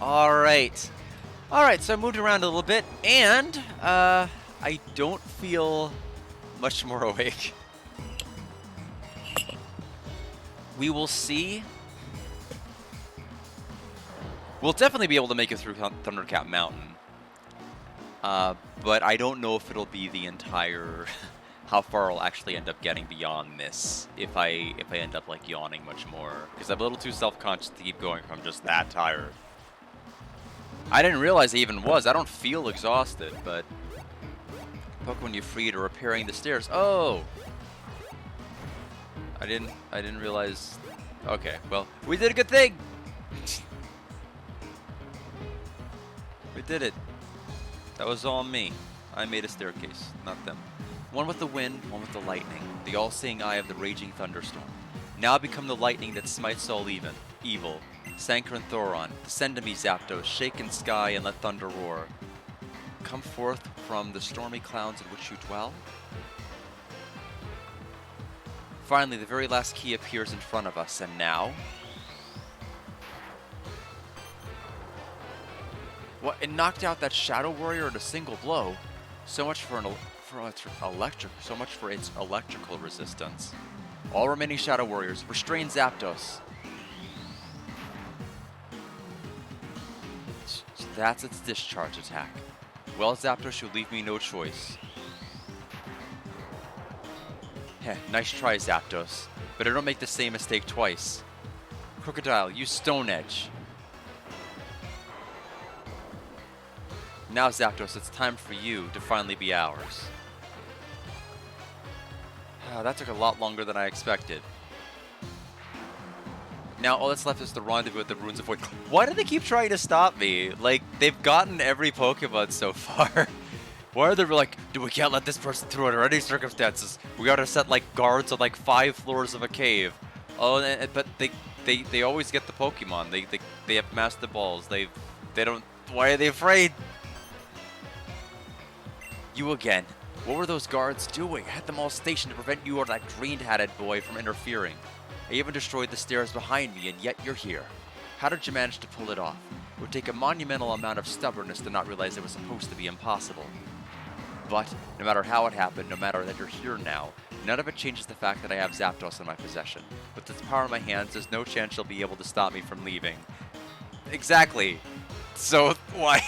Alright. Alright, so I moved around a little bit, and I don't feel much more awake. We will see. We'll definitely be able to make it through Thundercat Mountain. But I don't know if it'll be the entire... how far I'll actually end up getting beyond this if I end up like yawning much more, because I'm a little too self-conscious to keep going if I'm just that tired. I didn't realize I even was. I don't feel exhausted, but Pokemon you freed are repairing the stairs. Oh, I didn't realize. Okay, well, we did a good thing. We did it. That was all me. I made a staircase, not them. One with the wind, one with the lightning, the all-seeing eye of the raging thunderstorm. Now become the lightning that smites all evil. Sanker and Thoron, descend to me, Zapdos, shake in sky and let thunder roar. Come forth from the stormy clouds in which you dwell. Finally, the very last key appears in front of us, and now... What? It knocked out that Shadow Warrior in a single blow. So much for its electrical resistance. All remaining Shadow Warriors, restrain Zapdos. So that's its discharge attack. Well, Zapdos, you leave me no choice. Heh, nice try, Zapdos. But I don't make the same mistake twice. Crocodile, use Stone Edge. Now, Zapdos, it's time for you to finally be ours. That took a lot longer than I expected. Now, all that's left is the rendezvous with the Runes of Void. Why do they keep trying to stop me? Like, they've gotten every Pokemon so far. Why are they like, dude, we can't let this person through under any circumstances. We gotta set, like, guards on, like, 5 floors of a cave. Oh, but they always get the Pokemon. They have Master Balls. They don't... Why are they afraid? You again. What were those guards doing? I had them all stationed to prevent you or that green-hatted boy from interfering. I even destroyed the stairs behind me, and yet you're here. How did you manage to pull it off? It would take a monumental amount of stubbornness to not realize it was supposed to be impossible. But, no matter how it happened, no matter that you're here now, none of it changes the fact that I have Zapdos in my possession. With its power in my hands, there's no chance you'll be able to stop me from leaving. Exactly. So, why?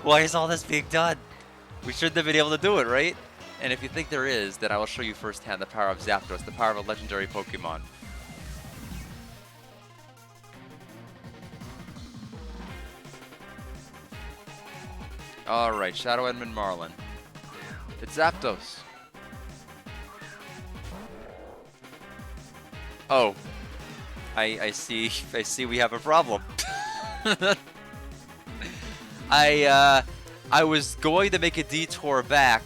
Why is all this being done? We shouldn't have been able to do it, right? And if you think there is, then I will show you firsthand the power of Zapdos, the power of a legendary Pokemon. Alright, Shadow Edmund Marlin. It's Zapdos. Oh. I see we have a problem. I was going to make a detour back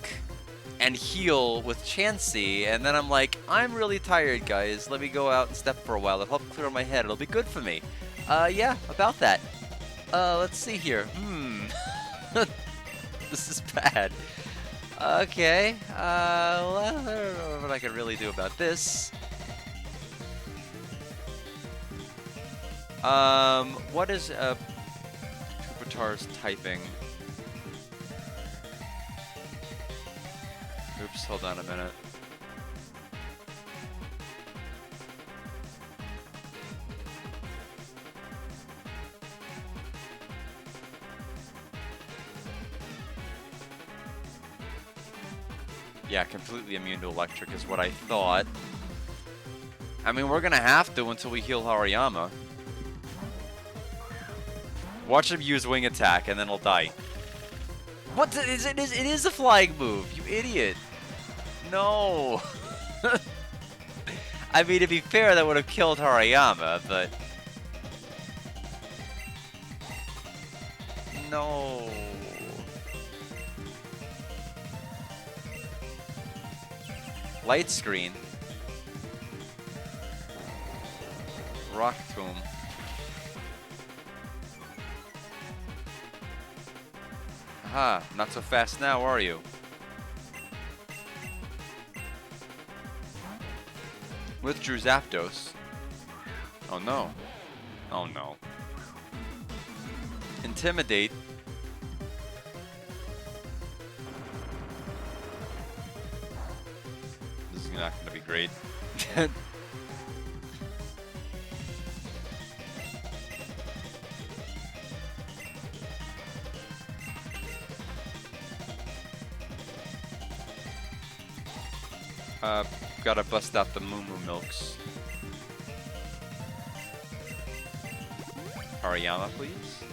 and heal with Chansey, and then I'm like, I'm really tired, guys. Let me go out and step for a while. It'll help clear my head. It'll be good for me. Yeah, about that. Let's see here. This is bad. Okay. Well, I don't know what I can really do about this. What is Pupitar's typing? Oops, hold on a minute. Yeah, completely immune to electric is what I thought. I mean, we're gonna have to until we heal Hariyama. Watch him use Wing Attack, and then he'll die. What? It is a flying move, you idiot. No. I mean, to be fair, that would have killed Hariyama, but... No. Light Screen. Rock Tomb. Aha, not so fast now, are you? Withdrew Zapdos. Oh no. Oh no. Intimidate. This is not going to be great. Gotta bust out the Moo Moo Milks. Hariyama, please.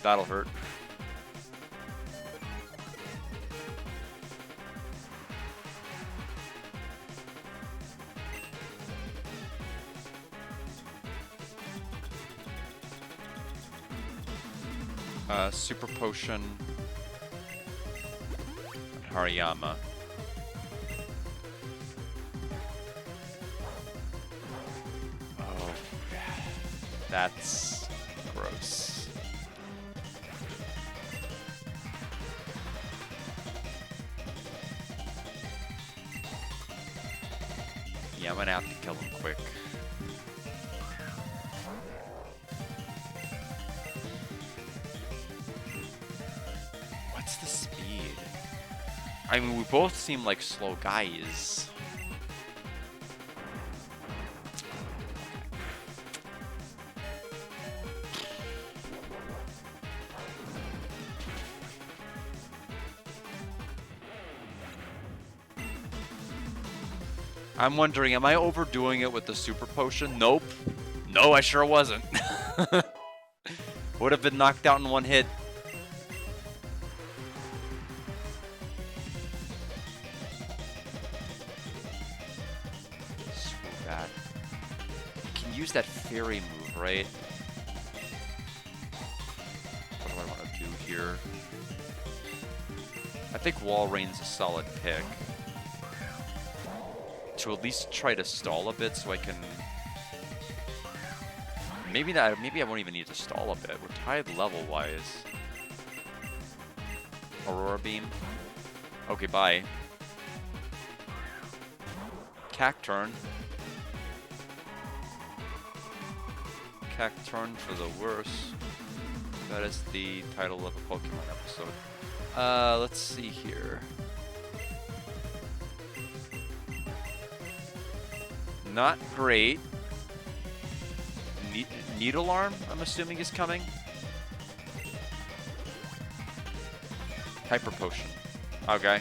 That'll hurt. Super Potion. And Hariyama. Oh, that's gross. Yeah, I'm gonna have to kill him quick. What's the speed? I mean, we both seem like slow guys. I'm wondering, am I overdoing it with the super potion? Nope. No, I sure wasn't. Would have been knocked out in one hit. Swoop back. You can use that fairy move, right? What do I want to do here? I think Wall Rain's a solid pick. To at least try to stall a bit so I can... Maybe I won't even need to stall a bit. We're tied level-wise. Aurora Beam. Okay, bye. Cacturn. Cacturn for the worse. That is the title of a Pokemon episode. Let's see here. Not great. Needle Arm, I'm assuming, is coming. Hyper Potion. Okay.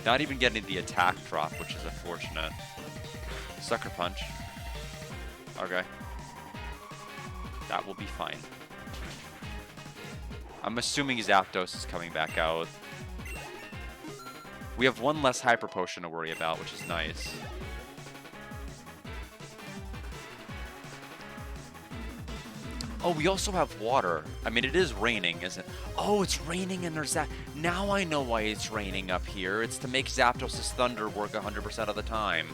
Not even getting the attack drop, which is unfortunate. Sucker Punch. Okay. That will be fine. I'm assuming Zapdos is coming back out. We have one less Hyper Potion to worry about, which is nice. Oh, we also have water. I mean, it is raining, isn't it? Oh, it's raining and there's that. Now I know why it's raining up here. It's to make Zapdos' Thunder work 100% of the time.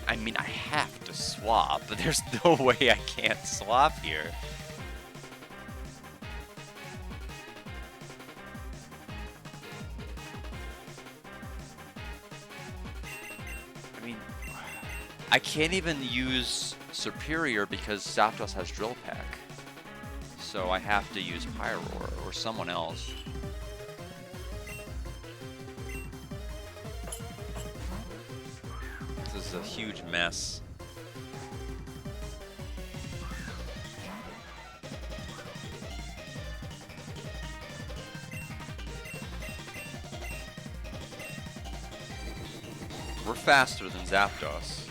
I mean, I have to swap, but there's no way I can't swap here. I mean, I can't even use Superior because Zapdos has Drill Peck. So I have to use Pyroar or someone else. This is a huge mess. We're faster than Zapdos.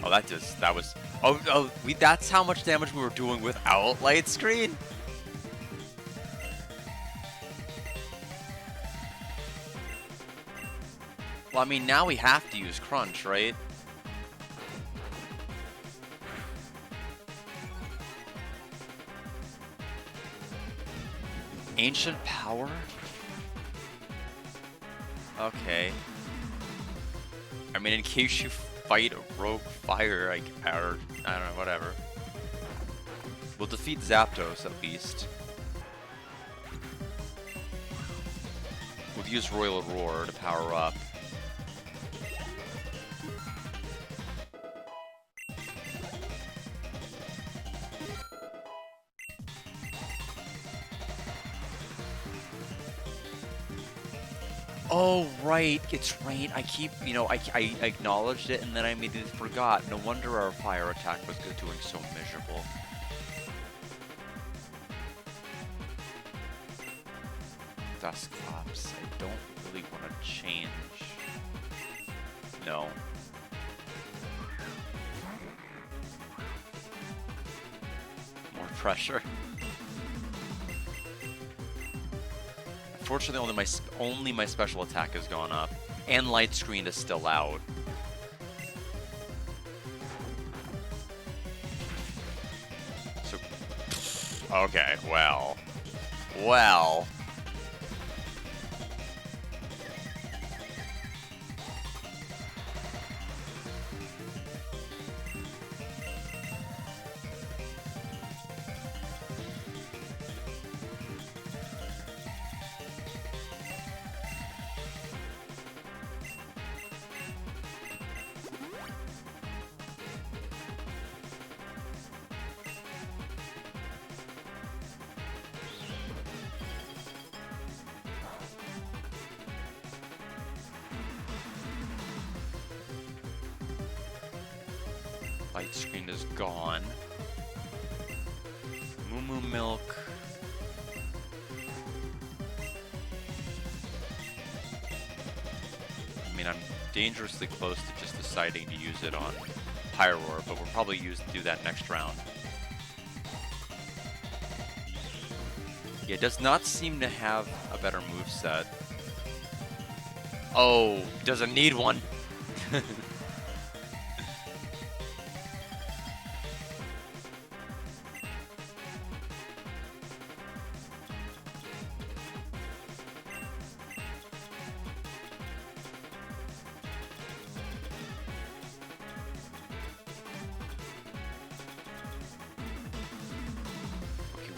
Oh, that was. That's how much damage we were doing without Light Screen? Well, I mean, now we have to use Crunch, right? Ancient Power? Okay. I mean, in case you fight a Rogue Fire, or, I don't know, whatever. We'll defeat Zapdos, at least. We'll use Royal Roar to power up. Oh, right, it's rain. I keep, you know, I acknowledged it and then I immediately forgot. No wonder our fire attack was doing so miserable. Dusclops, I don't really want to change. No. More pressure. Unfortunately, only my special attack has gone up, and light screen is still out. So, okay, well. Light screen is gone. Moo Moo Milk. I mean, I'm dangerously close to just deciding to use it on Pyroar, but we'll probably do that next round. Yeah, it does not seem to have a better moveset. Oh, doesn't need one.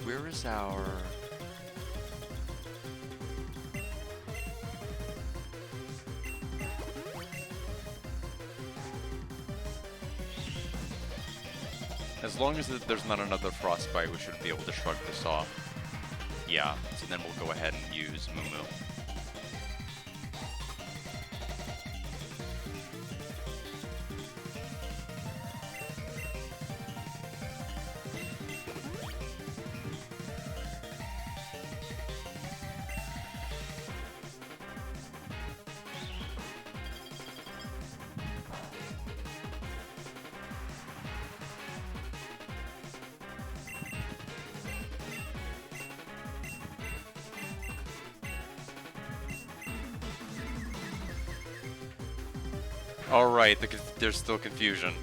Where is our... As long as there's not another Frostbite, we should be able to shrug this off. Yeah, so then we'll go ahead and use Moo Moo. Alright, there's still confusion.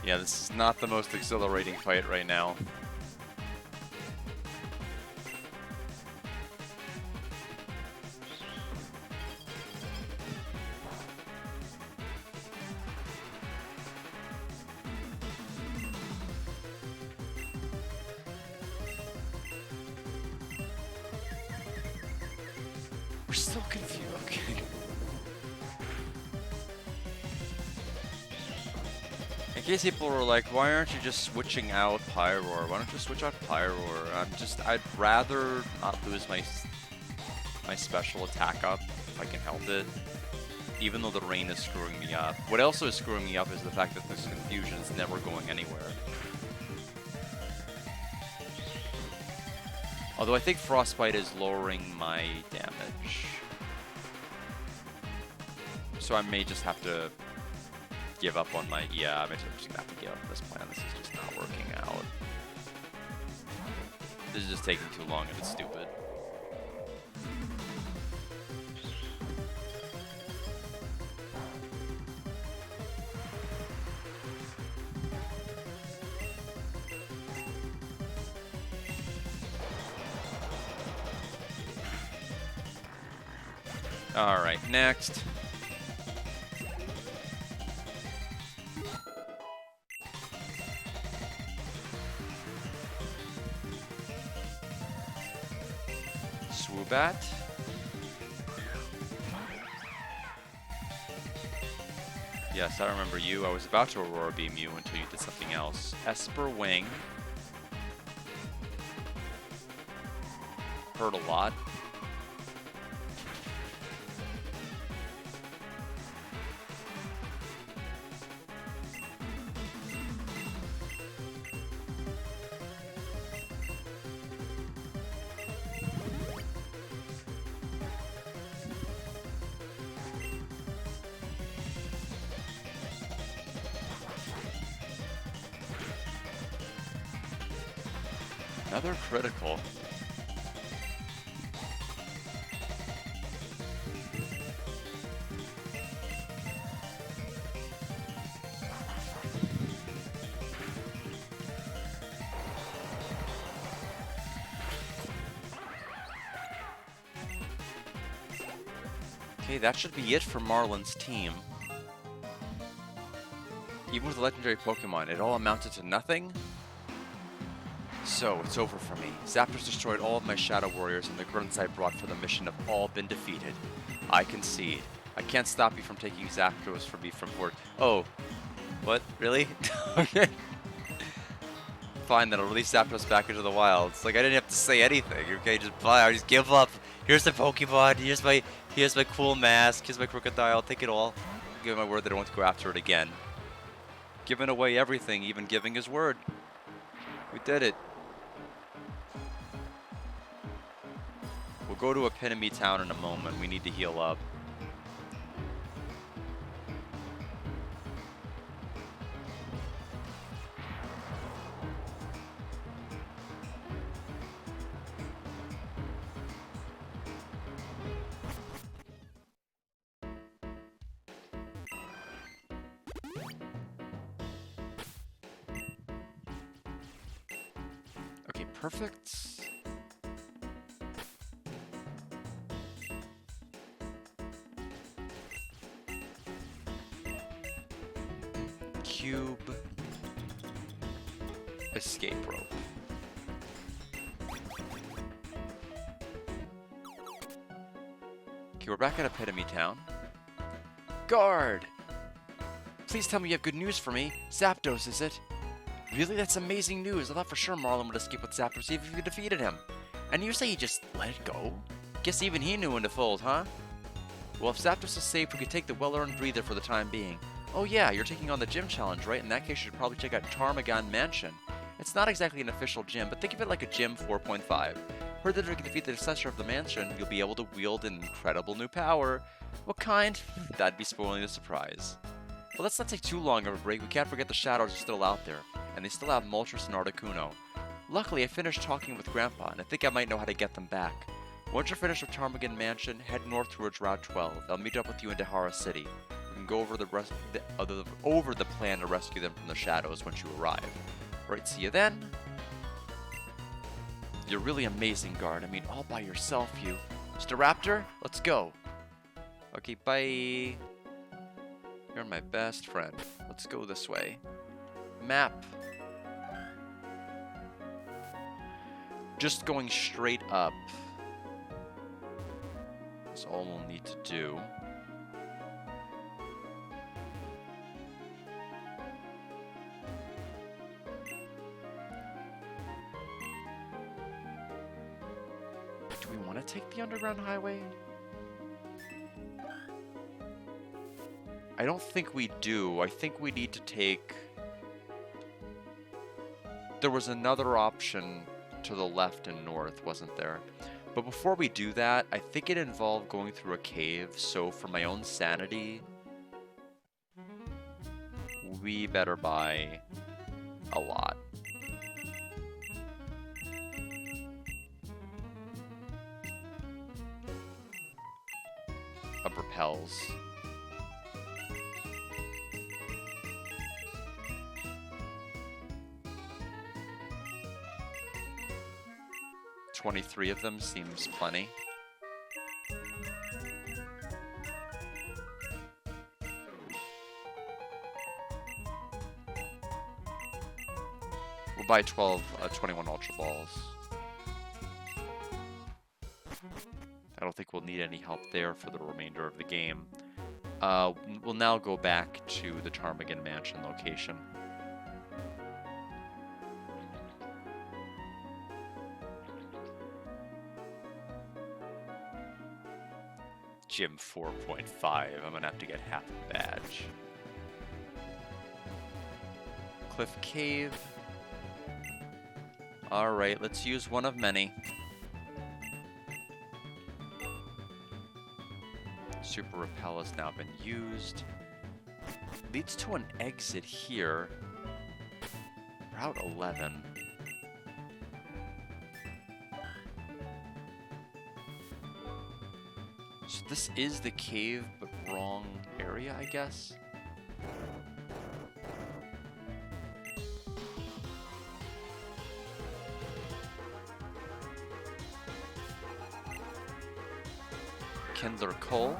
Yeah, this is not the most exhilarating fight right now. We're still confused. Okay. In case people were like, why aren't you just switching out Pyroar? Why don't you switch out Pyroar? I'd rather not lose my my special attack up if I can help it. Even though the rain is screwing me up. What also is screwing me up is the fact that this confusion is never going anywhere. Although I think Frostbite is lowering my damage. So I may just have to give up on my... Yeah, I'm just gonna have to give up on this plan. This is just not working out. This is just taking too long and it's stupid. Alright, next. Swoobat. Yes, I remember you. I was about to Aurora Beam you until you did something else. Esper Wing. Hurt a lot. Another critical. Okay, that should be it for Marlin's team. Even with the legendary Pokemon, it all amounted to nothing? So, it's over for me. Zapdos destroyed all of my Shadow Warriors, and the grunts I brought for the mission have all been defeated. I concede. I can't stop you from taking Zapdos from me from work. Oh. What? Really? Okay. Fine, then I'll release Zapdos back into the wild. It's like I didn't have to say anything, okay? Just bye, I just give up. Here's the Pokemon, here's my cool mask, here's my Crocodile, take it all. I'll give my word that I won't go after it again. Giving away everything, even giving his word. We did it. We'll go to Epitome Town in a moment. We need to heal up. Okay, perfect. Cube. Escape rope. Okay, we're back at Epitome Town. Guard! Please tell me you have good news for me. Zapdos, is it? Really? That's amazing news. I thought for sure Marlin would escape with Zapdos even if you defeated him. And you say he just let it go? Guess even he knew when to fold, huh? Well, if Zapdos is safe, we could take the well-earned breather for the time being. Oh yeah, you're taking on the gym challenge, right? In that case, you should probably check out Tarmogon Mansion. It's not exactly an official gym, but think of it like a gym 4.5. Heard that if you can defeat the successor of the mansion, you'll be able to wield an incredible new power. What kind? That'd be spoiling the surprise. But let's not take too long of a break. We can't forget the shadows are still out there, and they still have Moltres and Articuno. Luckily, I finished talking with Grandpa, and I think I might know how to get them back. Once you're finished with Tarmogon Mansion, head north towards Route 12. I'll meet up with you in Dahara City. We can go over the plan to rescue them from the shadows once you arrive. Right, see you then. You're really amazing, Guard. I mean, all by yourself, you. Mr. Raptor, let's go. Okay, bye. You're my best friend. Let's go this way. Map. Just going straight up. That's all we'll need to do. Do we want to take the underground highway? I don't think we do. I think we need to take... There was another option to the left and north, wasn't there? But before we do that, I think it involved going through a cave, so for my own sanity, we better buy a lot. Of repels. $23 of them seems plenty. We'll buy 21 Ultra Balls. I don't think we'll need any help there for the remainder of the game. We'll now go back to the Ptarmigan Mansion location. Gym 4.5. I'm gonna have to get half a badge. Cliff Cave. Alright, let's use one of many. Super Repel has now been used. Leads to an exit here. Route 11. So this is the cave, but wrong area, I guess? Kindler Coal.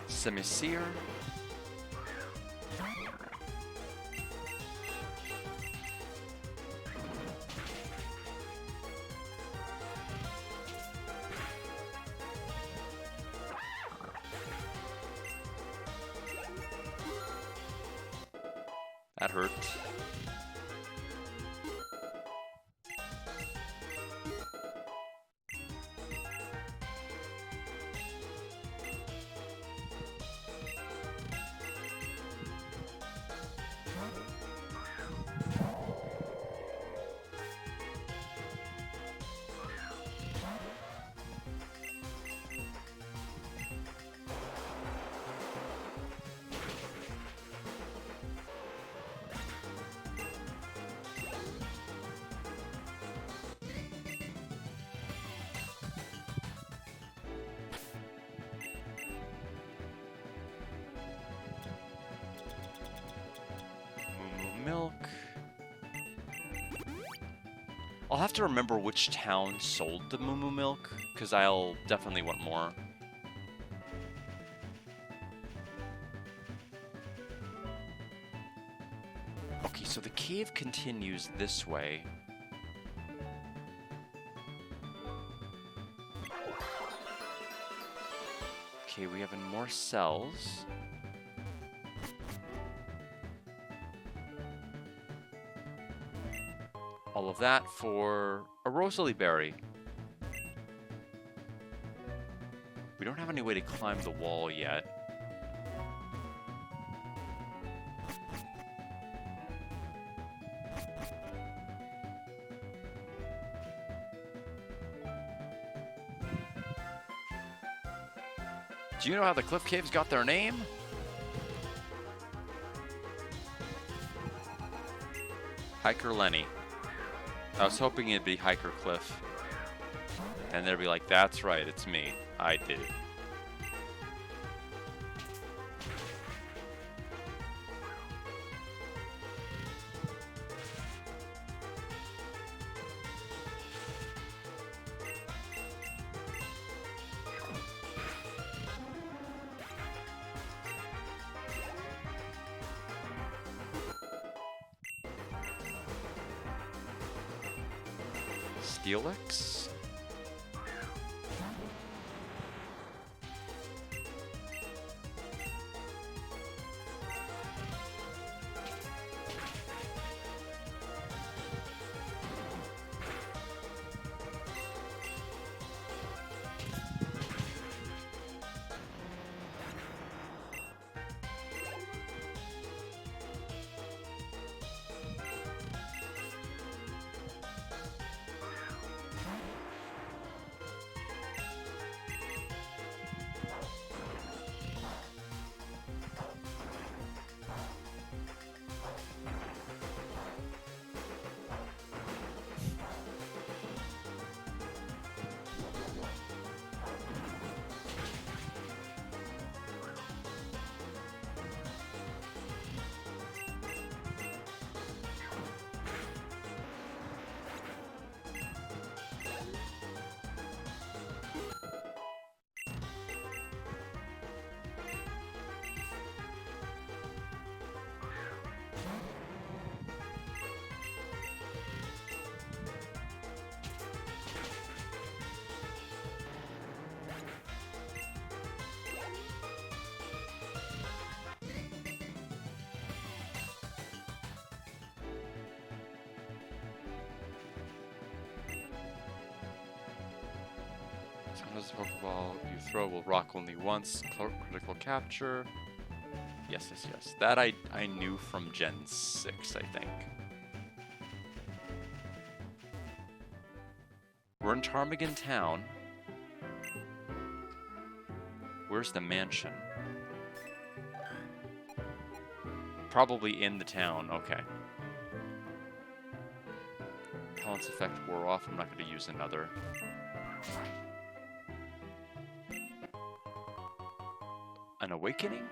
Semi-seer. That hurt. Milk. I'll have to remember which town sold the Moo Moo Milk, because I'll definitely want more. Okay, so the cave continues this way. Okay, we have more cells. All of that for a Rosalie Berry. We don't have any way to climb the wall yet. Do you know how the Cliff Caves got their name? Hiker Lenny. I was hoping it'd be Hiker Cliff. And they'd be like, that's right, it's me. I did it. Steelix? Sometimes the Pokeball you throw will rock only once. Critical capture. Yes, yes, yes. That I knew from Gen 6, I think. We're in Ptarmigan Town. Where's the mansion? Probably in the town. Okay. Talent's effect wore off. I'm not going to use another. An awakening?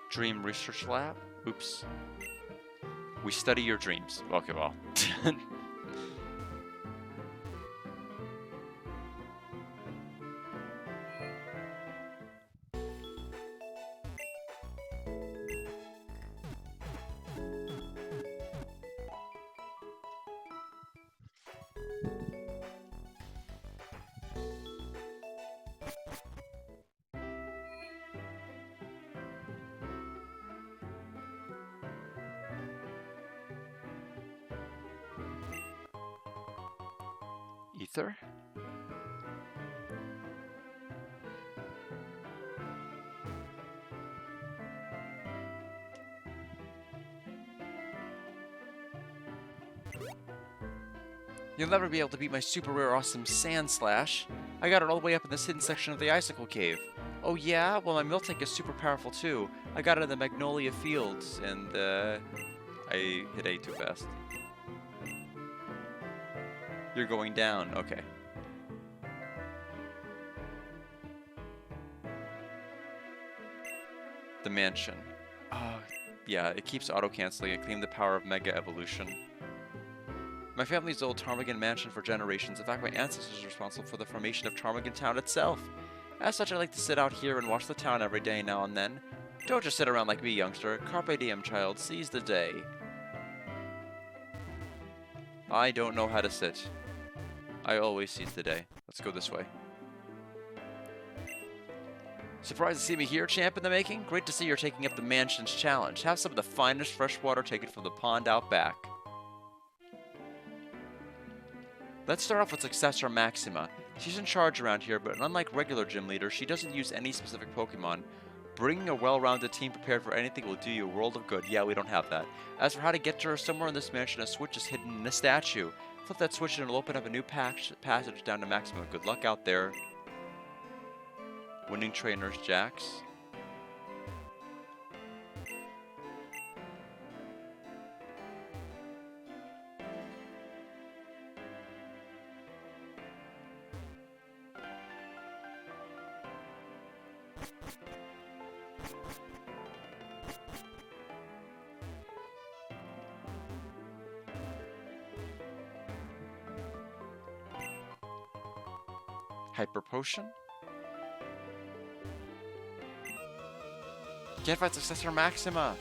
Dream Research Lab? Oops. We study your dreams. Okay, well. Ether? You'll never be able to beat my super rare awesome Sand Slash. I got it all the way up in this hidden section of the Icicle Cave. Oh yeah? Well, my Miltank is super powerful too. I got it in the Magnolia Fields, and I hit A too fast. You're going down, okay. The mansion. Yeah, it keeps auto-canceling. It claimed the power of Mega Evolution. My family's old Ptarmigan mansion for generations. In fact, my ancestors are responsible for the formation of Ptarmigan Town itself. As such, I like to sit out here and watch the town every day now and then. Don't just sit around like me, youngster. Carpe diem, child. Seize the day. I don't know how to sit. I always seize the day. Let's go this way. Surprised to see me here, champ in the making? Great to see you're taking up the mansion's challenge. Have some of the finest fresh water taken from the pond out back. Let's start off with Successor Maxima. She's in charge around here, but unlike regular gym leaders, she doesn't use any specific Pokemon. Bringing a well-rounded team prepared for anything will do you a world of good. Yeah, we don't have that. As for how to get to her, somewhere in this mansion, a switch is hidden in a statue. Flip that switch and it'll open up a new passage down to Maxima. Good luck out there. Winning trainers, Jax. Hyper Potion? Can't find Successor Maxima!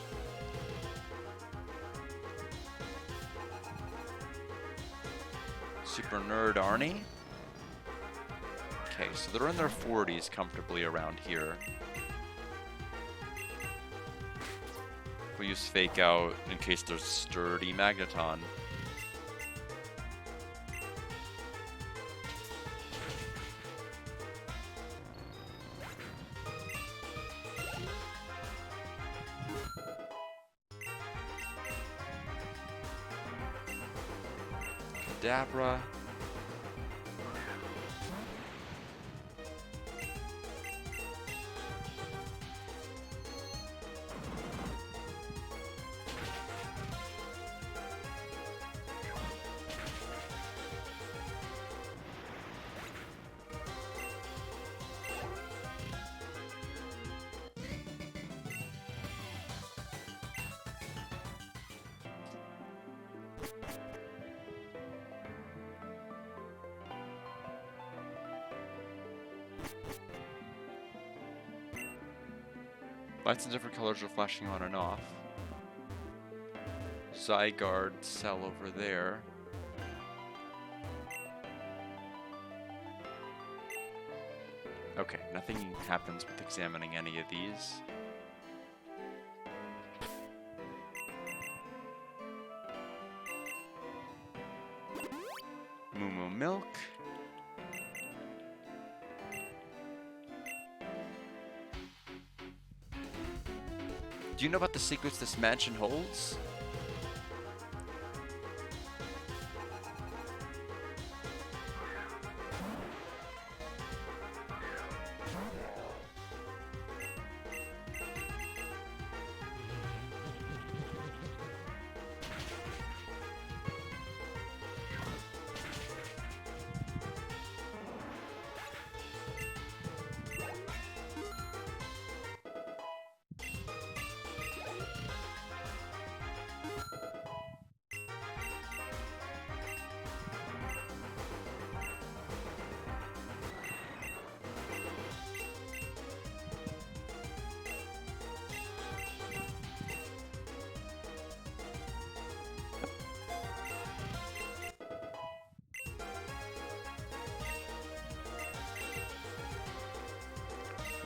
Super Nerd Arnie. Okay, so they're in their 40s comfortably around here. We'll use Fake Out in case there's Sturdy Magneton. Kadabra. Lights in different colors are flashing on and off. Zygarde cell over there. Okay, nothing happens with examining any of these. Moo Milk. Do you know about the secrets this mansion holds?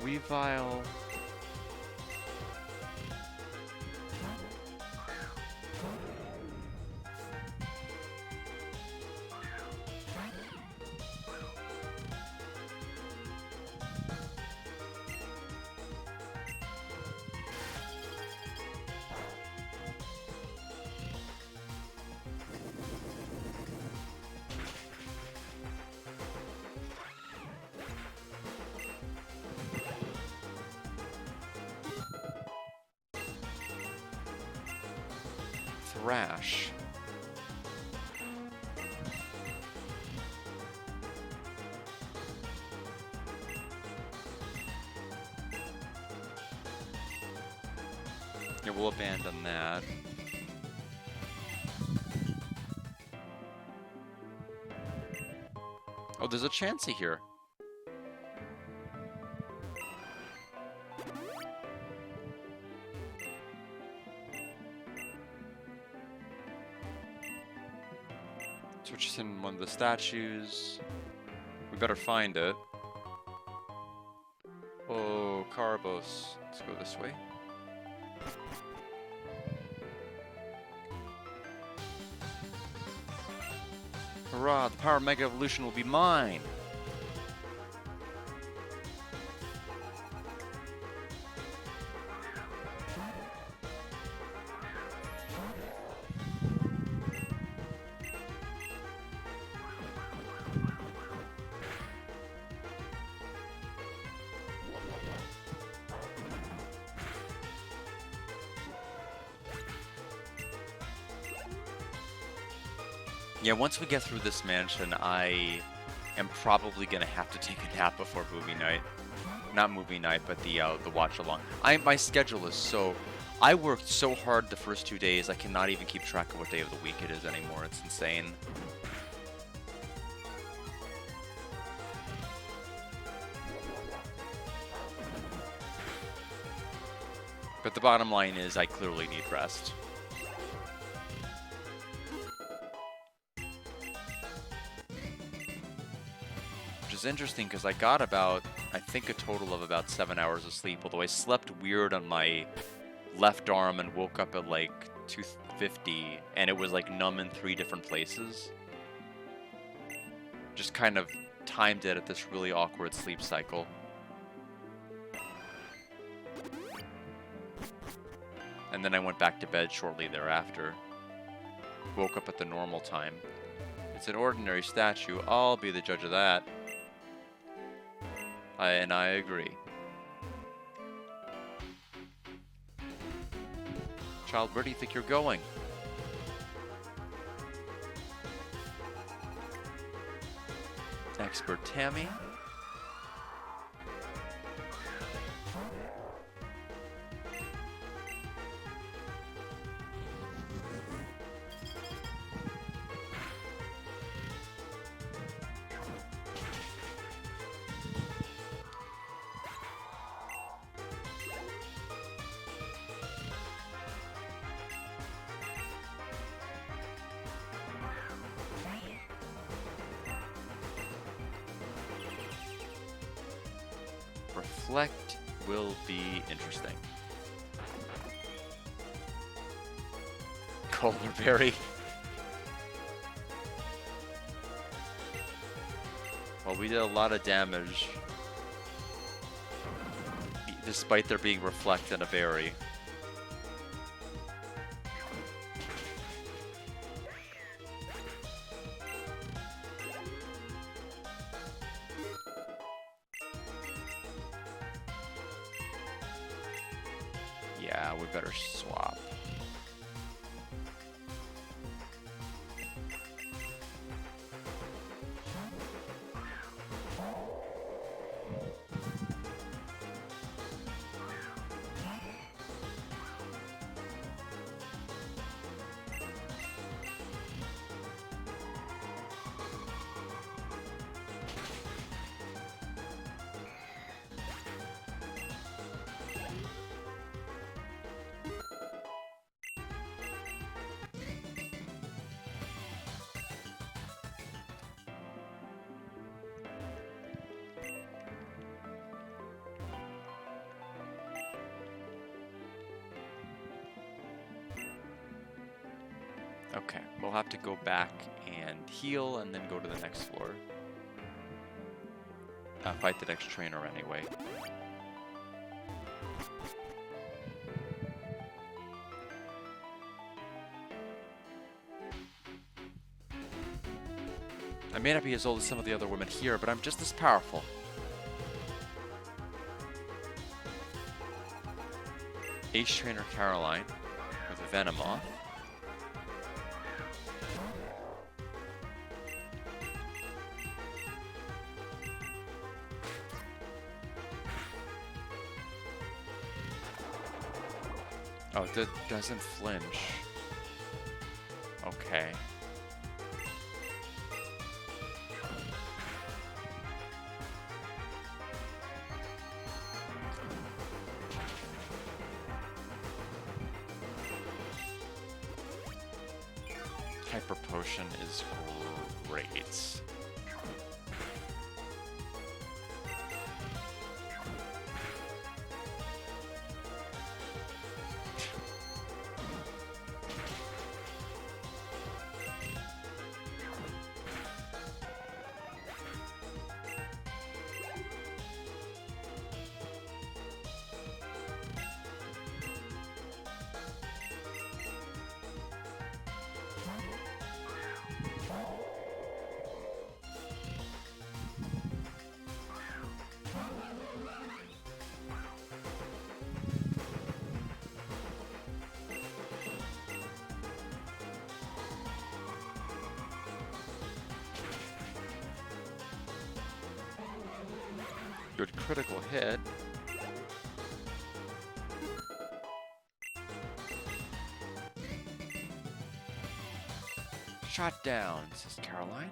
Weavile. Thrash. Yeah, we'll abandon that. Oh, there's a Chansey here. Switch us in one of the statues. We better find it. Oh, Carbos. Let's go this way. Hurrah, the power of Mega Evolution will be mine! Yeah, once we get through this mansion, I am probably gonna have to take a nap before movie night. Not movie night, but the watch along. My schedule is so... I worked so hard the first 2 days, I cannot even keep track of what day of the week it is anymore. It's insane. But the bottom line is I clearly need rest. is interesting because I got about, I think, a total of about 7 hours of sleep, although I slept weird on my left arm and woke up at like 2:50, and it was like numb in 3 different places. Just kind of timed it at this really awkward sleep cycle. And then I went back to bed shortly thereafter. Woke up at the normal time. It's an ordinary statue. I'll be the judge of that. And I agree. Child, where do you think you're going? Expert Tammy. Reflect will be interesting. Colderberry. Well, we did a lot of damage, despite there being Reflect and a berry. Yeah, we better swap. Okay, we'll have to go back and heal and then go to the next floor. Fight the next trainer anyway. I may not be as old as some of the other women here, but I'm just as powerful. Ace Trainer Caroline with a Venomoth. Oh, it doesn't flinch. Okay. Hyper Potion is great. Good critical hit. Shot down, says Caroline.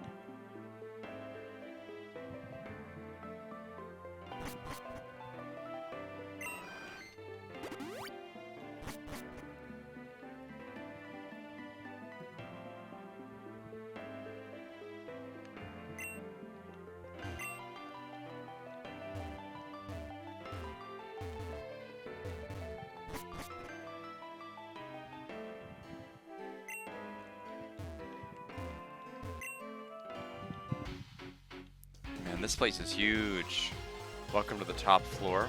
this place is huge. Welcome to the top floor.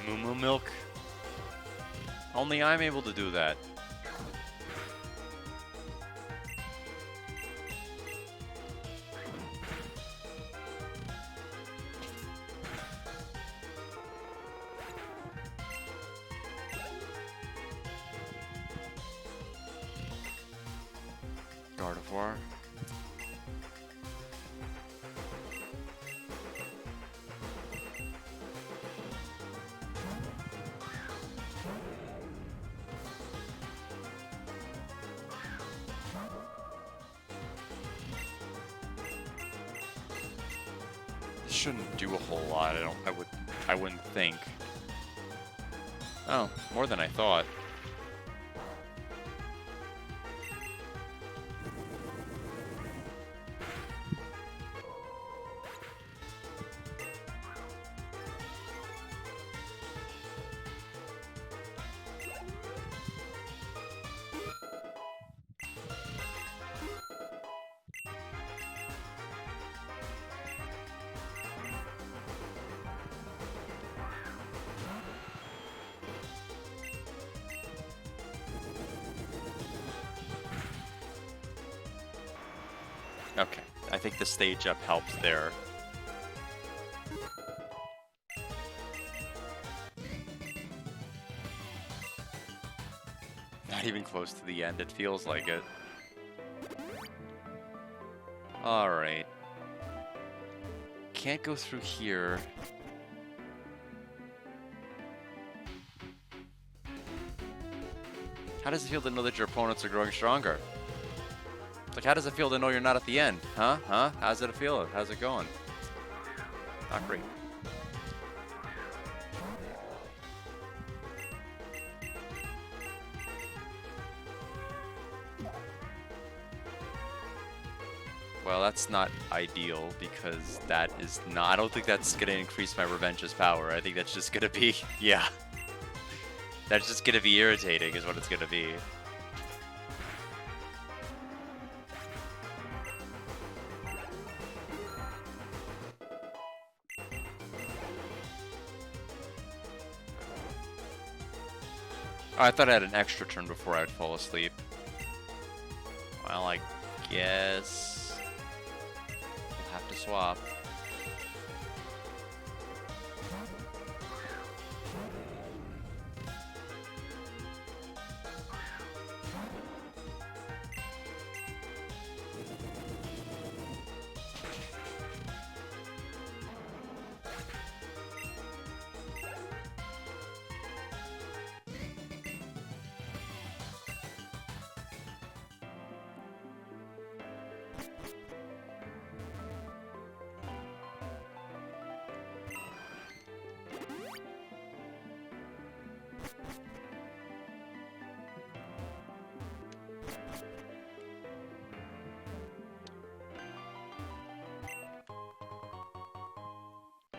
Moo milk. Only I'm able to do that. Gardevoir. Shouldn't do a whole lot. I wouldn't think. Oh, more than I thought. Okay, I think the stage up helped there. Not even close to the end, it feels like it. Alright. Can't go through here. How does it feel to know that your opponents are growing stronger? Like, how does it feel to know you're not at the end? Huh? How's it feel? How's it going? Not great. Well, that's not ideal because that is not... I don't think that's going to increase my Revenge's power. I think that's just going to be... Yeah. That's just going to be irritating is what it's going to be. Oh, I thought I had an extra turn before I'd fall asleep. Well, I guess we'll have to swap.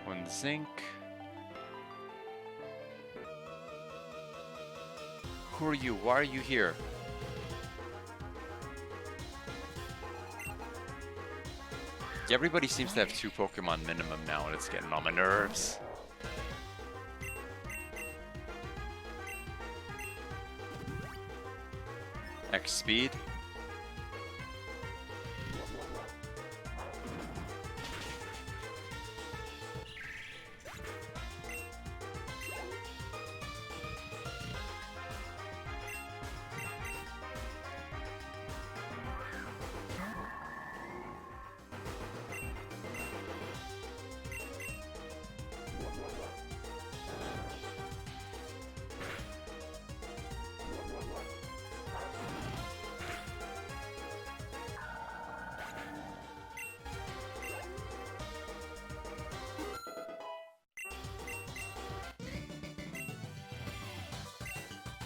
One zinc. Who are you? Why are you here? Everybody seems to have 2 Pokemon minimum now, and it's getting on my nerves. X speed.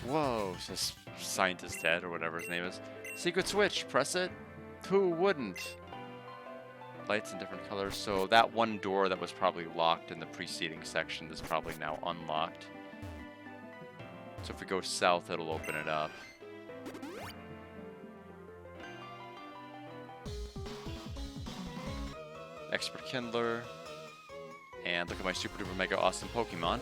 Whoa, says Scientist Ted or whatever his name is. Secret switch, press it. Who wouldn't? Lights in different colors. So that one door that was probably locked in the preceding section is probably now unlocked. So if we go south, it'll open it up. Expert Kindler. And look at my super duper mega awesome Pokemon.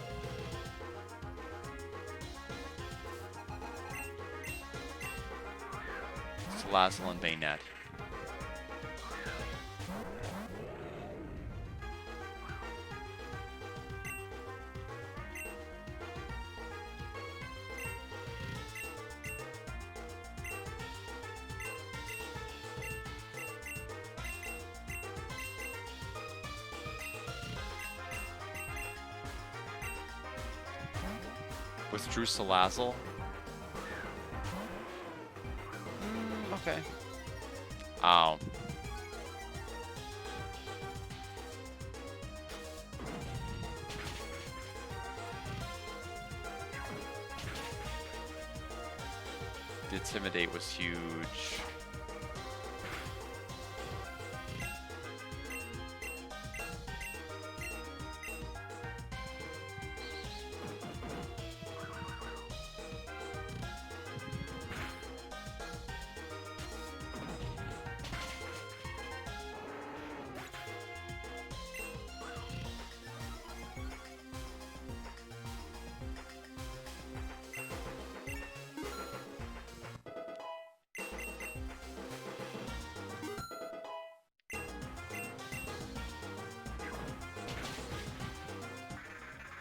Salazzle and Bayonet. Withdrew Salazzle. Okay. Ow. The Intimidate was huge.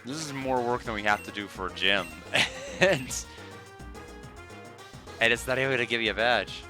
This is more work than we have to do for a gym. and it's not even going to give you a badge.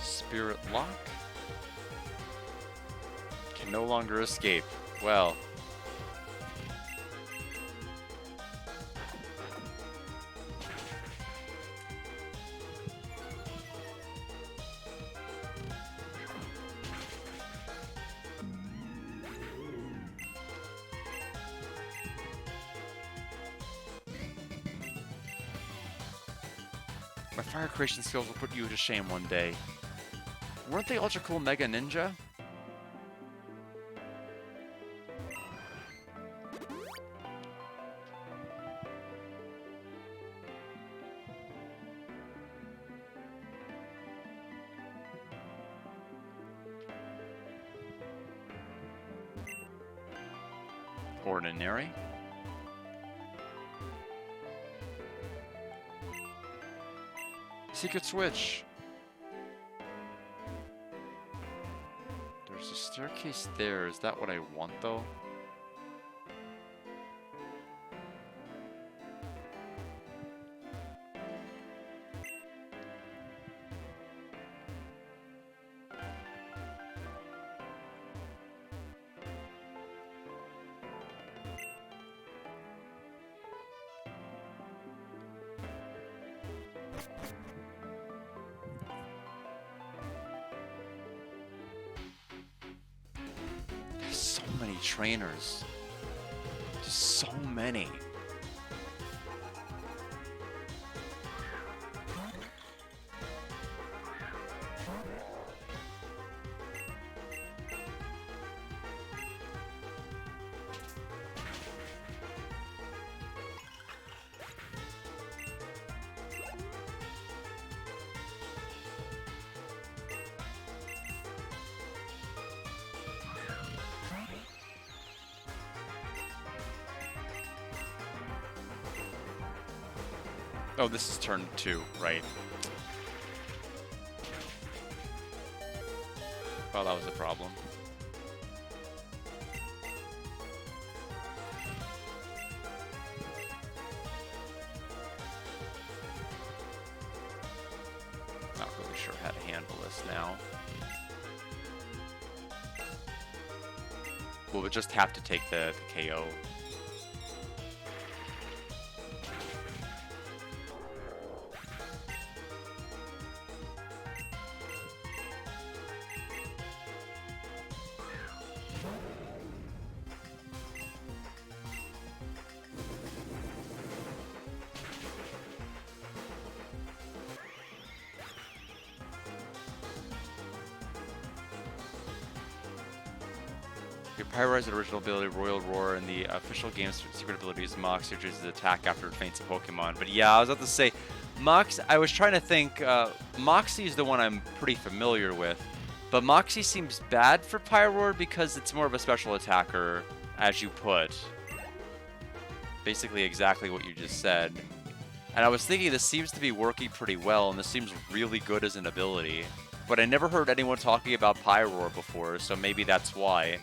Spirit Lock. Can no longer escape. Well. My fire creation skills will put you to shame one day. Weren't they Ultra Cool Mega Ninja? Ordinary. Secret switch. There's a staircase there. Is that what I want, though? So many trainers. Just so many. Oh, this is turn 2, right? Well, that was a problem. Not really sure how to handle this now. We'll just have to take the KO. Your Pyro's original ability, Royal Roar, and the official game's secret ability is Mox, which is attack after it faints a Pokemon. But yeah, I was about to say, Mox, I was trying to think, Moxie is the one I'm pretty familiar with, but Moxie seems bad for Pyroar because it's more of a special attacker, as you put. Basically exactly what you just said. And I was thinking this seems to be working pretty well, and this seems really good as an ability. But I never heard anyone talking about Pyroar before, so maybe that's why.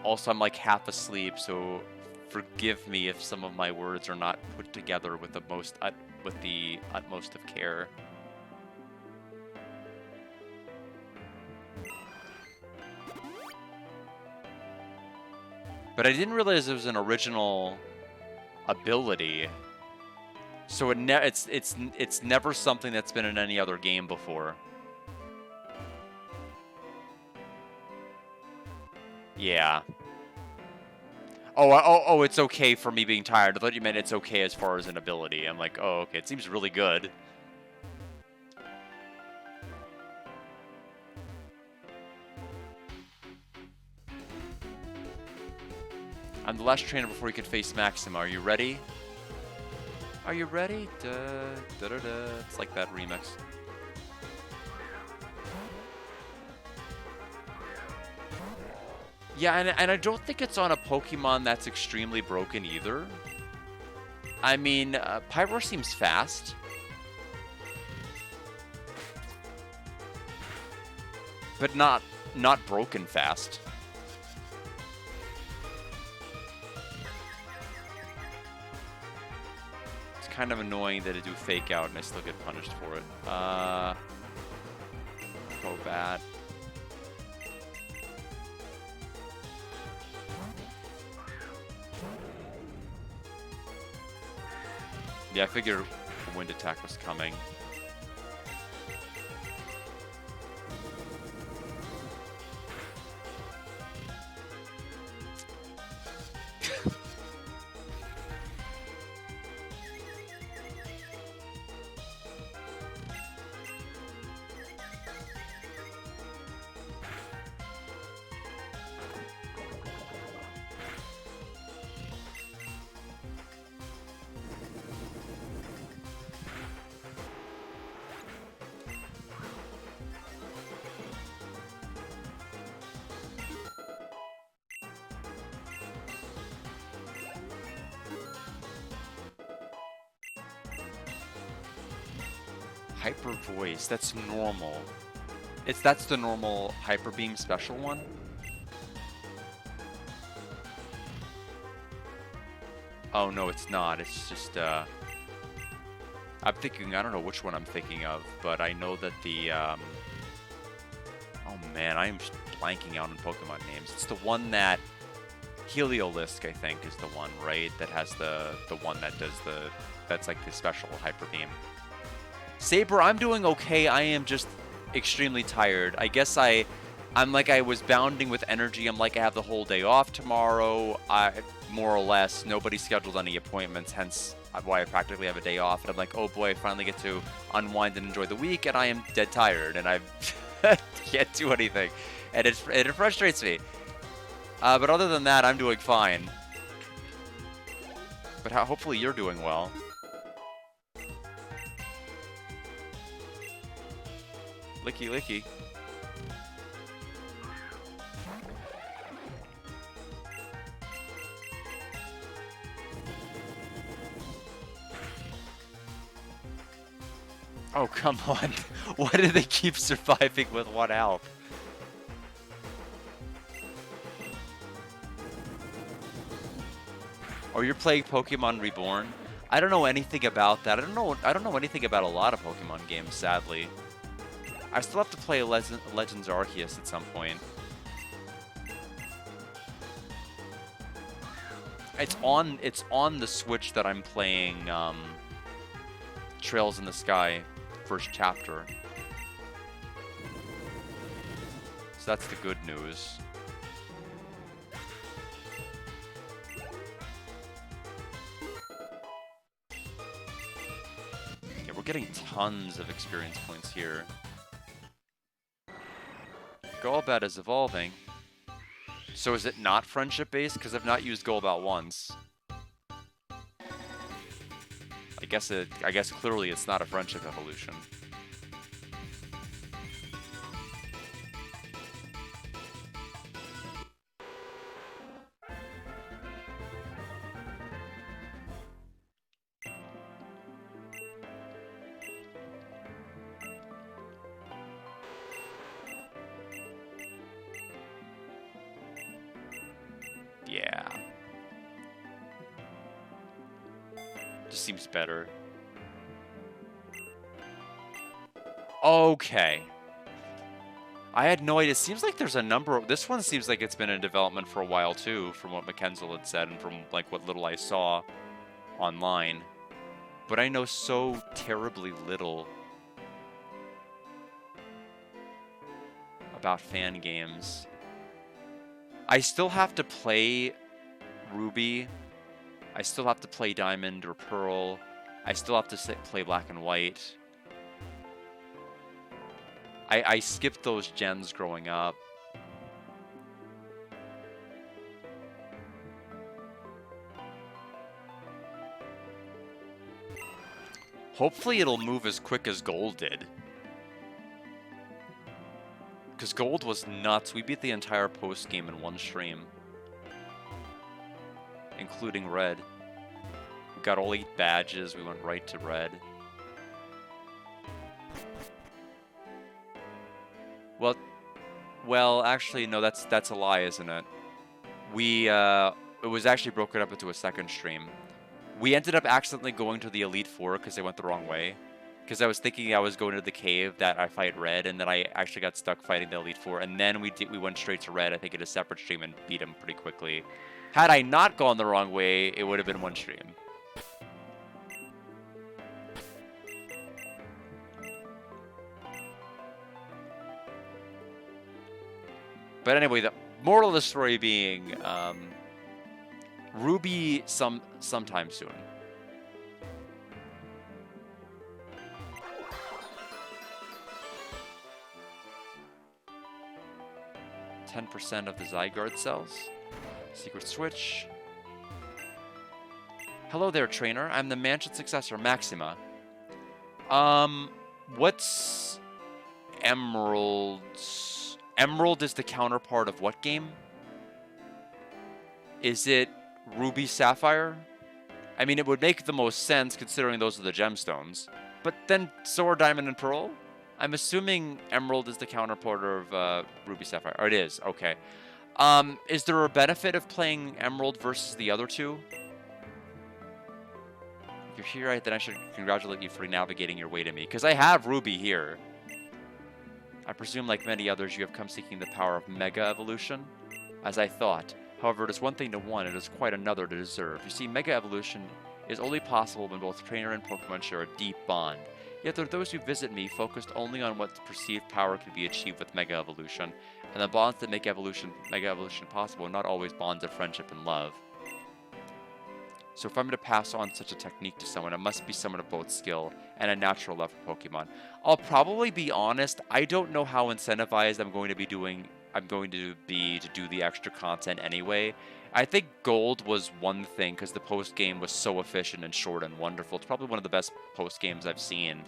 Also, I'm like half asleep, so forgive me if some of my words are not put together with the utmost of care. But I didn't realize it was an original ability, so it's never something that's been in any other game before. Yeah. Oh, it's okay for me being tired. I thought you meant it's okay as far as an ability. I'm like, oh, okay, it seems really good. I'm the last trainer before you can face Maxima. Are you ready? Are you ready? Da, da, da, da. It's like that remix. Yeah, and I don't think it's on a Pokemon that's extremely broken either. I mean, Pyroar seems fast. But not broken fast. It's kind of annoying that I do fake out and I still get punished for it. So bad. Yeah, I figured a wind attack was coming. Hyper Voice, that's normal. That's the normal Hyper Beam special one? Oh no, it's not. It's just I'm thinking, I don't know which one I'm thinking of, but I know that the oh man, I am just blanking out on Pokemon names. It's the one that Heliolisk, I think, is the one, right? That has the one that does that's like the special Hyper Beam. Saber, I'm doing okay. I am just extremely tired. I guess I'm like I was bounding with energy. I'm like I have the whole day off tomorrow. More or less, nobody scheduled any appointments, hence why I practically have a day off. And I'm like, oh boy, I finally get to unwind and enjoy the week, and I am dead tired, and I can't do anything. And it frustrates me. But other than that, I'm doing fine. But hopefully you're doing well. Licky licky. Oh, come on. Why do they keep surviving with 1 health? Oh, you're playing Pokemon Reborn? I don't know anything about that. I don't know anything about a lot of Pokemon games, sadly. I still have to play Legends Arceus at some point. It's on the Switch that I'm playing Trails in the Sky first chapter. So that's the good news. Yeah, we're getting tons of experience points here. Golbat is evolving. So is it not friendship-based? Because I've not used Golbat once. I guess clearly it's not a friendship evolution. Yeah. Just seems better. Okay. I had no idea. It seems like there's a number of... This one seems like it's been in development for a while, too, from what Mackenzie had said and from, like, what little I saw online. But I know so terribly little about fan games. I still have to play Ruby. I still have to play Diamond or Pearl. I still have to play Black and White. I skipped those gens growing up. Hopefully it'll move as quick as Gold did. Because Gold was nuts. We beat the entire post game in one stream. Including Red. We got all 8 badges. We went right to Red. Well, actually, no, that's a lie, isn't it? It was actually broken up into a second stream. We ended up accidentally going to the Elite Four because they went the wrong way. Because I was thinking I was going to the cave that I fight Red, and then I actually got stuck fighting the Elite Four, and then we went straight to Red, I think, in a separate stream and beat him pretty quickly. Had I not gone the wrong way, it would have been one stream. But anyway, the moral of the story being, Ruby sometime soon. %10 of the Zygarde cells. Secret switch. Hello there, trainer. I'm the mansion successor, Maxima. What's Emerald's? Emerald is the counterpart of what game? Is it Ruby Sapphire? I mean, it would make the most sense considering those are the gemstones. But then so are Diamond and Pearl? I'm assuming Emerald is the counterpart of Ruby Sapphire. Oh, it is. Okay. Is there a benefit of playing Emerald versus the other two? If you're here, then I should congratulate you for navigating your way to me. Because I have Ruby here. I presume, like many others, you have come seeking the power of Mega Evolution, as I thought. However, it is one thing to want, it is quite another to deserve. You see, Mega Evolution is only possible when both trainer and Pokemon share a deep bond. Yet there are those who visit me focused only on what perceived power can be achieved with Mega Evolution, and the bonds that make Mega Evolution possible are not always bonds of friendship and love. So if I'm going to pass on such a technique to someone, it must be someone of both skill and a natural love for Pokemon. I'll probably be honest, I don't know how incentivized I'm going to be to do the extra content anyway. I think Gold was one thing because the post game was so efficient and short and wonderful. It's probably one of the best post games I've seen.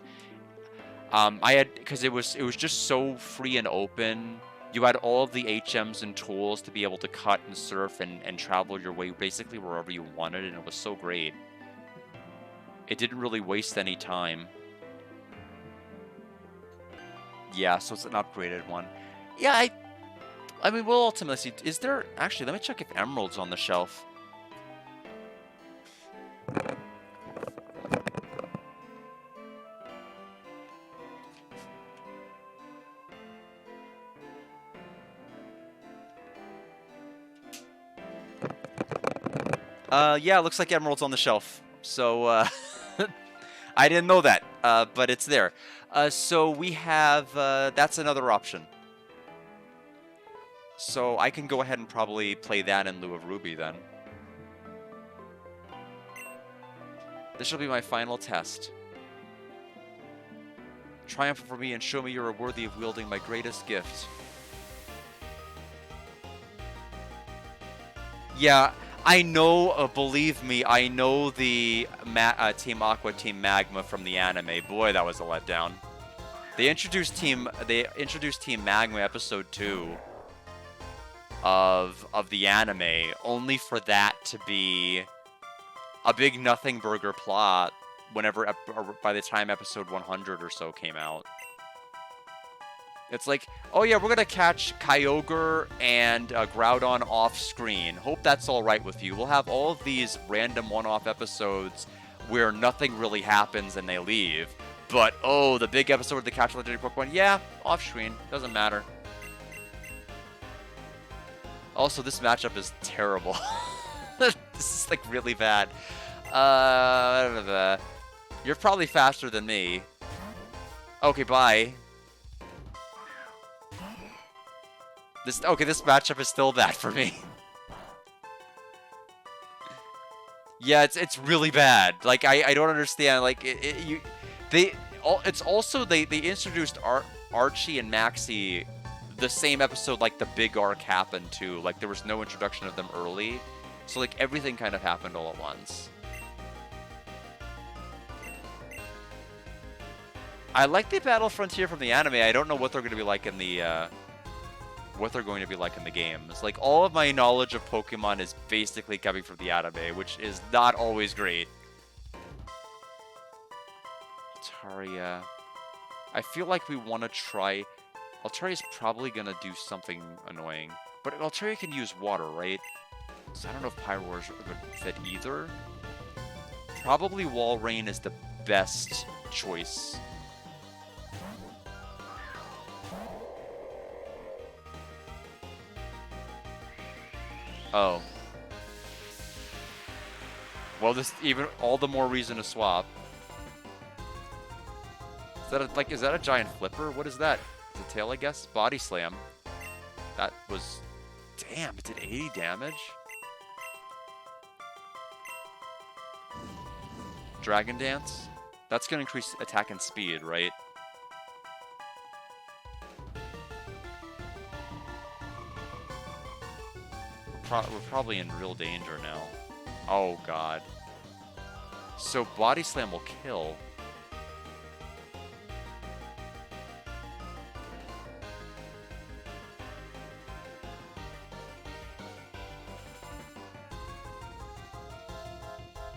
Because it was just so free and open. You had all of the HMs and tools to be able to cut and surf and travel your way basically wherever you wanted, and it was so great. It didn't really waste any time. Yeah, so it's an upgraded one. Yeah, I mean, we'll ultimately see. Is there... Actually, let me check if Emerald's on the shelf. Yeah, it looks like Emerald's on the shelf. So, I didn't know that, but it's there. So we have... that's another option. So I can go ahead and probably play that in lieu of Ruby, then. This shall be my final test. Triumph for me and show me you are worthy of wielding my greatest gift. Yeah, I know, believe me, I know the Team Aqua, Team Magma from the anime. Boy, that was a letdown. They introduced Team Magma episode 2 of the anime, only for that to be a big nothing burger plot whenever by the time episode 100 or so came out. It's like, oh yeah, we're gonna catch Kyogre and Groudon off screen. Hope that's all right with you. We'll have all of these random one-off episodes where nothing really happens and they leave. But oh, the big episode of the catch legendary Pokemon, yeah, off screen, doesn't matter. Also, this matchup is terrible. This is like really bad. You're probably faster than me. Okay, bye. This matchup is still bad for me. Yeah, it's really bad. Like I don't understand. Like it's also they introduced Archie and Maxie the same episode like the big arc happened too. Like there was no introduction of them early, so like everything kind of happened all at once. I like the Battle Frontier from the anime. I don't know what they're going to be like in the games. Like, all of my knowledge of Pokemon is basically coming from the anime, which is not always great. Altaria. I feel like we want to try... Altaria's probably going to do something annoying. But Altaria can use water, right? So I don't know if Pyroar's a good fit either. Probably Walrein is the best choice. Oh. Well, this even all the more reason to swap. Is that a giant flipper? What is that? It's a tail, I guess? Body slam. That was... Damn, it did 80 damage? Dragon Dance? That's gonna increase attack and speed, right? We're probably in real danger now. Oh, God. So Body Slam will kill.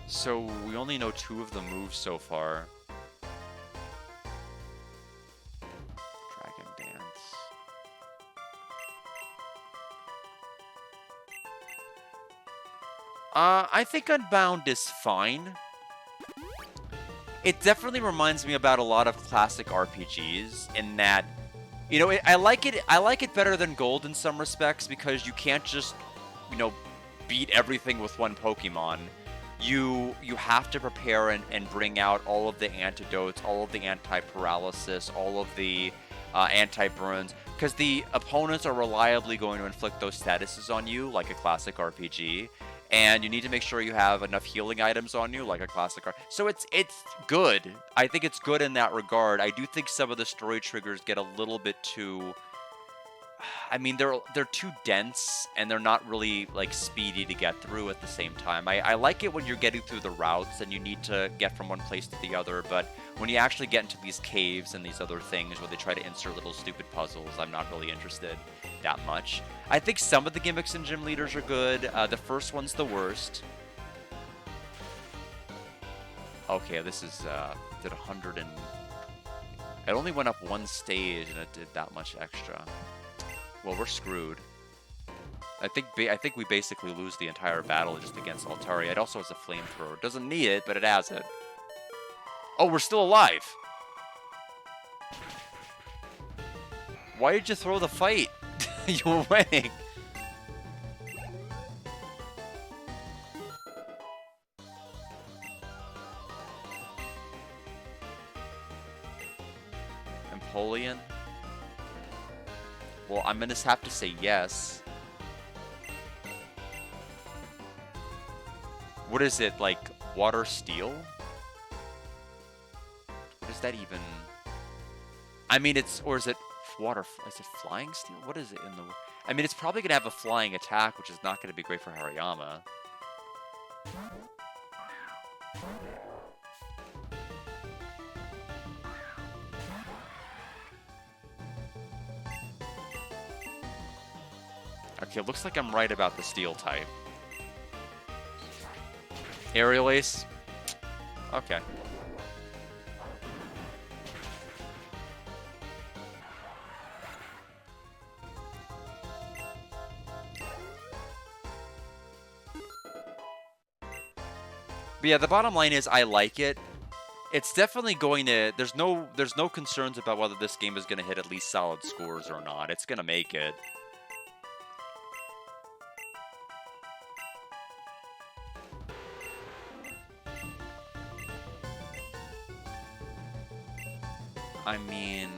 So we only know 2 of the moves so far. Dragon Dance. I think Unbound is fine. It definitely reminds me about a lot of classic RPGs in that, you know, I like it better than Gold in some respects because you can't just, you know, beat everything with one Pokemon. You have to prepare and bring out all of the antidotes, all of the anti-paralysis, all of the anti-burns, because the opponents are reliably going to inflict those statuses on you like a classic RPG. And you need to make sure you have enough healing items on you, like a classic RPG. So it's good. I think it's good in that regard. I do think some of the story triggers get a little bit too... I mean, they're too dense, and they're not really, like, speedy to get through at the same time. I like it when you're getting through the routes, and you need to get from one place to the other, but when you actually get into these caves and these other things where they try to insert little stupid puzzles, I'm not really interested that much. I think some of the gimmicks in Gym Leaders are good. The first one's the worst. Okay, this is, did 100 and... It only went up one stage and it did that much extra. Well, we're screwed. I think we basically lose the entire battle just against Altari. It also has a flamethrower. It doesn't need it, but it has it. Oh, we're still alive! Why did you throw the fight? You were winning! Empoleon? Well, I'm gonna have to say yes. What is it, like, water steel? What is that even? I mean, it's, or is it water, is it flying steel? What is it in the, I mean, it's probably gonna have a flying attack, which is not gonna be great for Hariyama. Okay, looks like I'm right about the steel type. Aerial Ace? Okay. But yeah, the bottom line is I like it. It's definitely going to, there's no concerns about whether this game is going to hit at least solid scores or not. It's going to make it. I mean,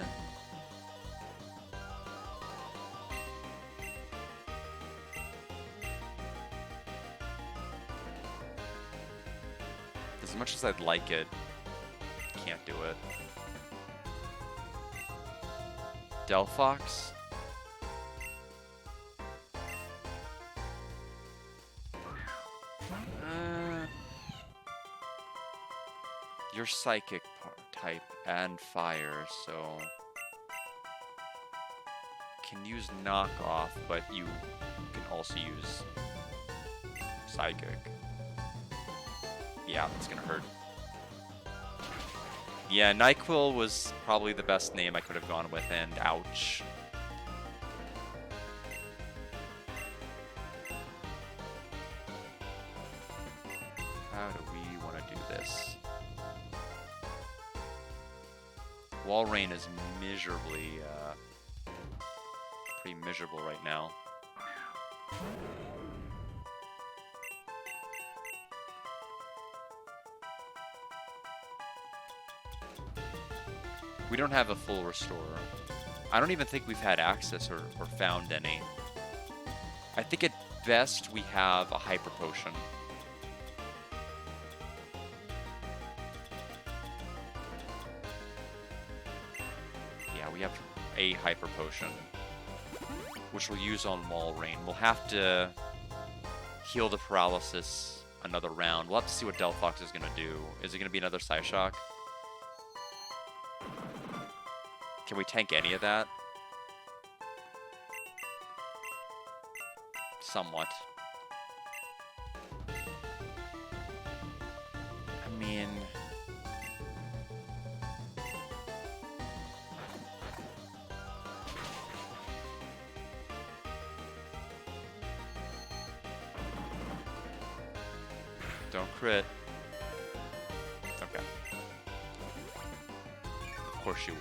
as much as I'd like it, can't do it. Delphox? You're psychic type and fire, so can use knockoff, but you can also use psychic. Yeah, that's gonna hurt. Yeah, NyQuil was probably the best name I could have gone with, and ouch. How do we want to do this? Walrein is miserably, pretty miserable right now. We don't have a full restorer. I don't even think we've had access or found any. I think at best we have a hyper potion. Yeah, we have a hyper potion, which we'll use on Walrein. We'll have to heal the paralysis another round. We'll have to see what Delphox is going to do. Is it going to be another Psyshock? Can we tank any of that? Somewhat. I mean... Don't crit. Okay. Of course you would.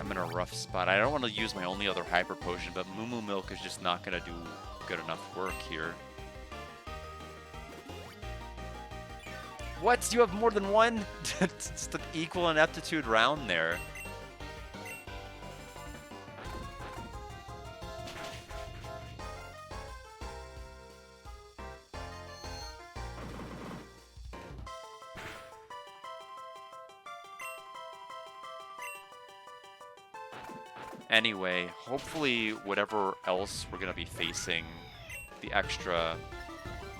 I'm in a rough spot. I don't want to use my only other hyper potion, but Moo Moo Milk is just not going to do good enough work here. What? You have more than one? It's the equal ineptitude round there. Anyway, hopefully whatever else we're going to be facing, the extra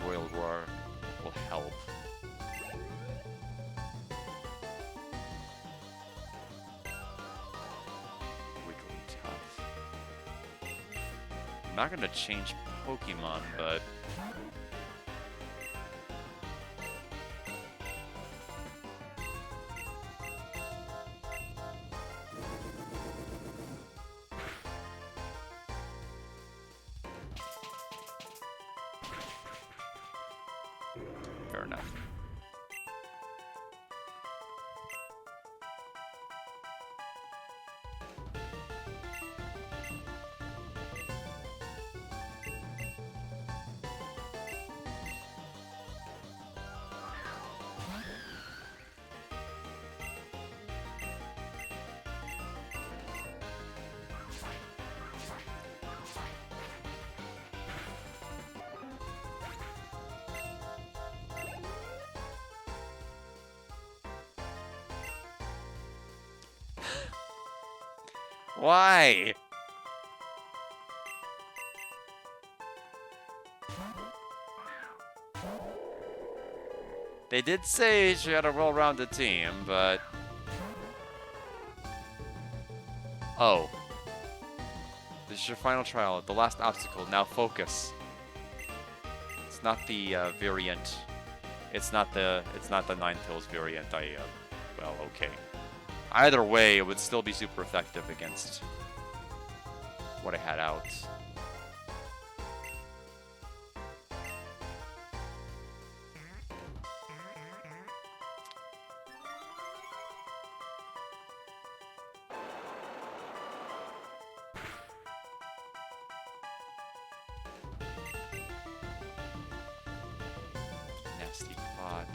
Royal Roar will help. Wigglytuff. I'm not gonna change Pokemon, but fair enough. Why? They did say she had a well-rounded team, but... Oh. This is your final trial, the last obstacle. Now focus. It's not the variant. It's not the Ninetales variant. Well, okay. Either way, it would still be super effective against what I had out. Nasty plot.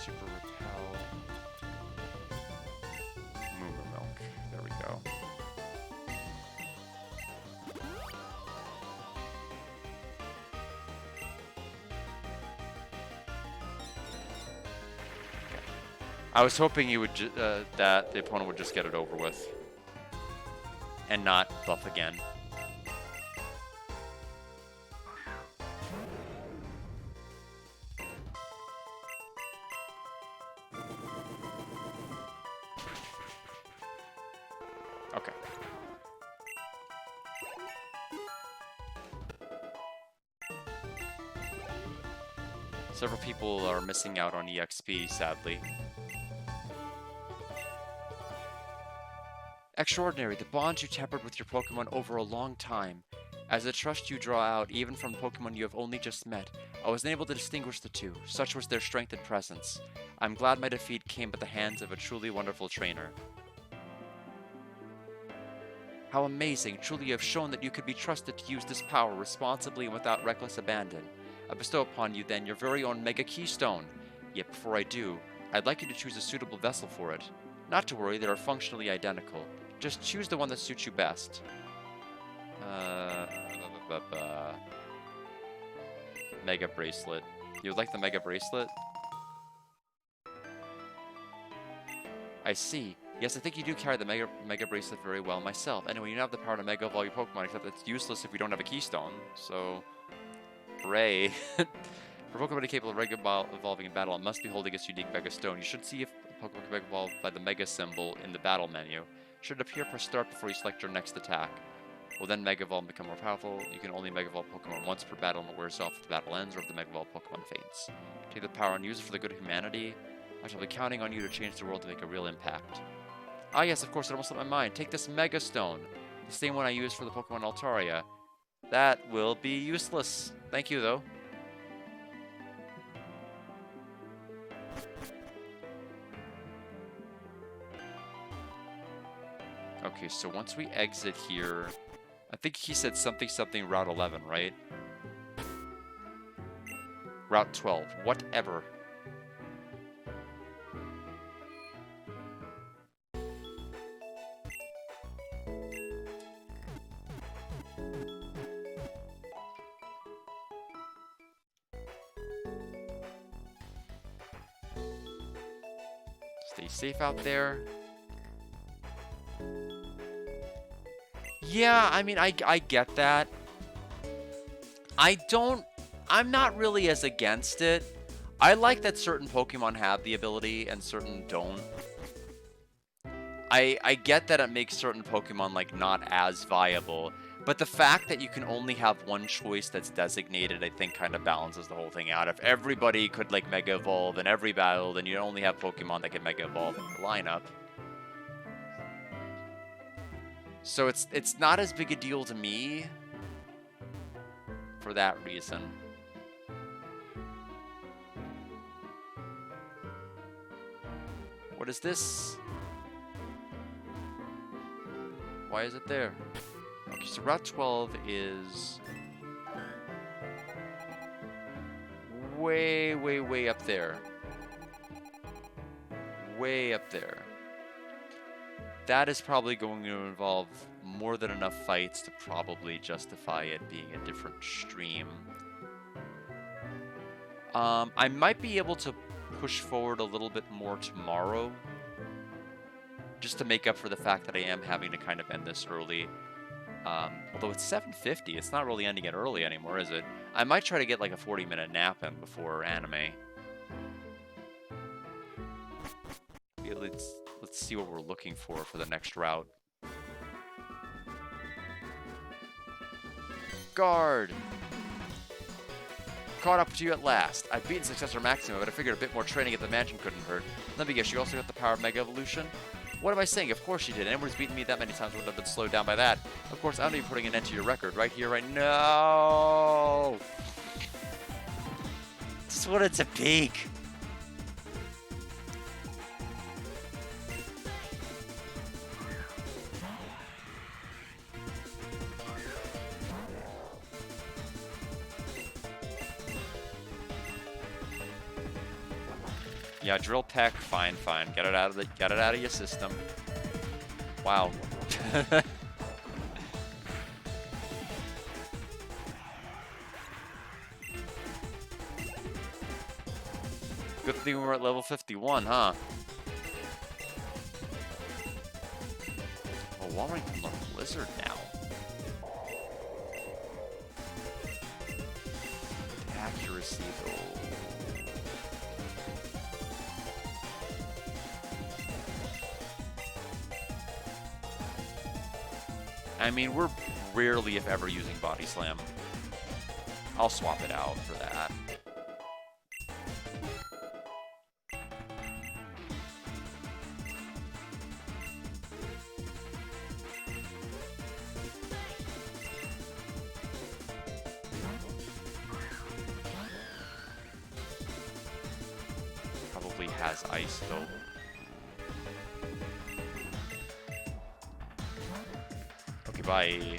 Super Repel. Moomer Milk. There we go. I was hoping you would that the opponent would just get it over with and not buff again. Okay. Several people are missing out on EXP, sadly. Extraordinary, the bonds you tempered with your Pokemon over a long time. As the trust you draw out, even from Pokemon you have only just met, I was unable to distinguish the two. Such was their strength and presence. I'm glad my defeat came at the hands of a truly wonderful trainer. How amazing! Truly you have shown that you could be trusted to use this power responsibly and without reckless abandon. I bestow upon you then your very own Mega Keystone. Yet before I do, I'd like you to choose a suitable vessel for it. Not to worry, they are functionally identical. Just choose the one that suits you best. Mega Bracelet. You would like the Mega Bracelet? I see. Yes, I think you do carry the Mega Bracelet very well myself. Anyway, you now have the power to Mega Evolve your Pokemon, except it's useless if we don't have a Keystone. So, hooray. For Pokemon capable of Mega Evolving in battle, it must be holding its unique Mega Stone. You should see if a Pokemon can Mega Evolve by the Mega symbol in the battle menu. Should it appear, press start before you select your next attack. Will then Mega Evolve and become more powerful. You can only Mega Evolve Pokemon once per battle and it wears off if the battle ends or if the Mega Evolve Pokemon faints. Take the power and use it for the good of humanity. I shall be counting on you to change the world to make a real impact. Ah yes, of course, it almost slipped my mind. Take this Mega Stone, the same one I used for the Pokemon Altaria. That will be useless. Thank you, though. Okay, so once we exit here, I think he said something something Route 11, right? Route 12, whatever. Stay safe out there. Yeah, I mean, I get that. I'm not really as against it. I like that certain Pokemon have the ability and certain don't. I get that it makes certain Pokemon, like, not as viable, but the fact that you can only have one choice that's designated, I think, kind of balances the whole thing out. If everybody could, like, Mega Evolve in every battle, then you only have Pokemon that can Mega Evolve in your lineup. So it's not as big a deal to me for that reason. What is this? Why is it there? Okay, so Route 12 is way, way, way up there. Way up there. That is probably going to involve more than enough fights to probably justify it being a different stream. I might be able to push forward a little bit more tomorrow, just to make up for the fact that I am having to kind of end this early. Although it's 7:50, it's not really ending it early anymore, is it? I might try to get like a 40-minute nap in before anime. Yeah, let's see what we're looking for the next route. Guard! Caught up to you at last. I've beaten Successor Maxima, but I figured a bit more training at the mansion couldn't hurt. Let me guess, you also got the power of Mega Evolution? What am I saying? Of course you did. Anyone's beaten me that many times wouldn't have been slowed down by that. Of course, I'm even putting an end to your record right here, right now. Just wanted to peek. Yeah, drill peck, fine. Get it out of your system. Wow. Good thing we're at level 51, huh? Oh, Walrein can learn Blizzard now. Accuracy, though. I mean, we're rarely, if ever, using Body Slam. I'll swap it out for that. Probably has ice, though. Okay, bye.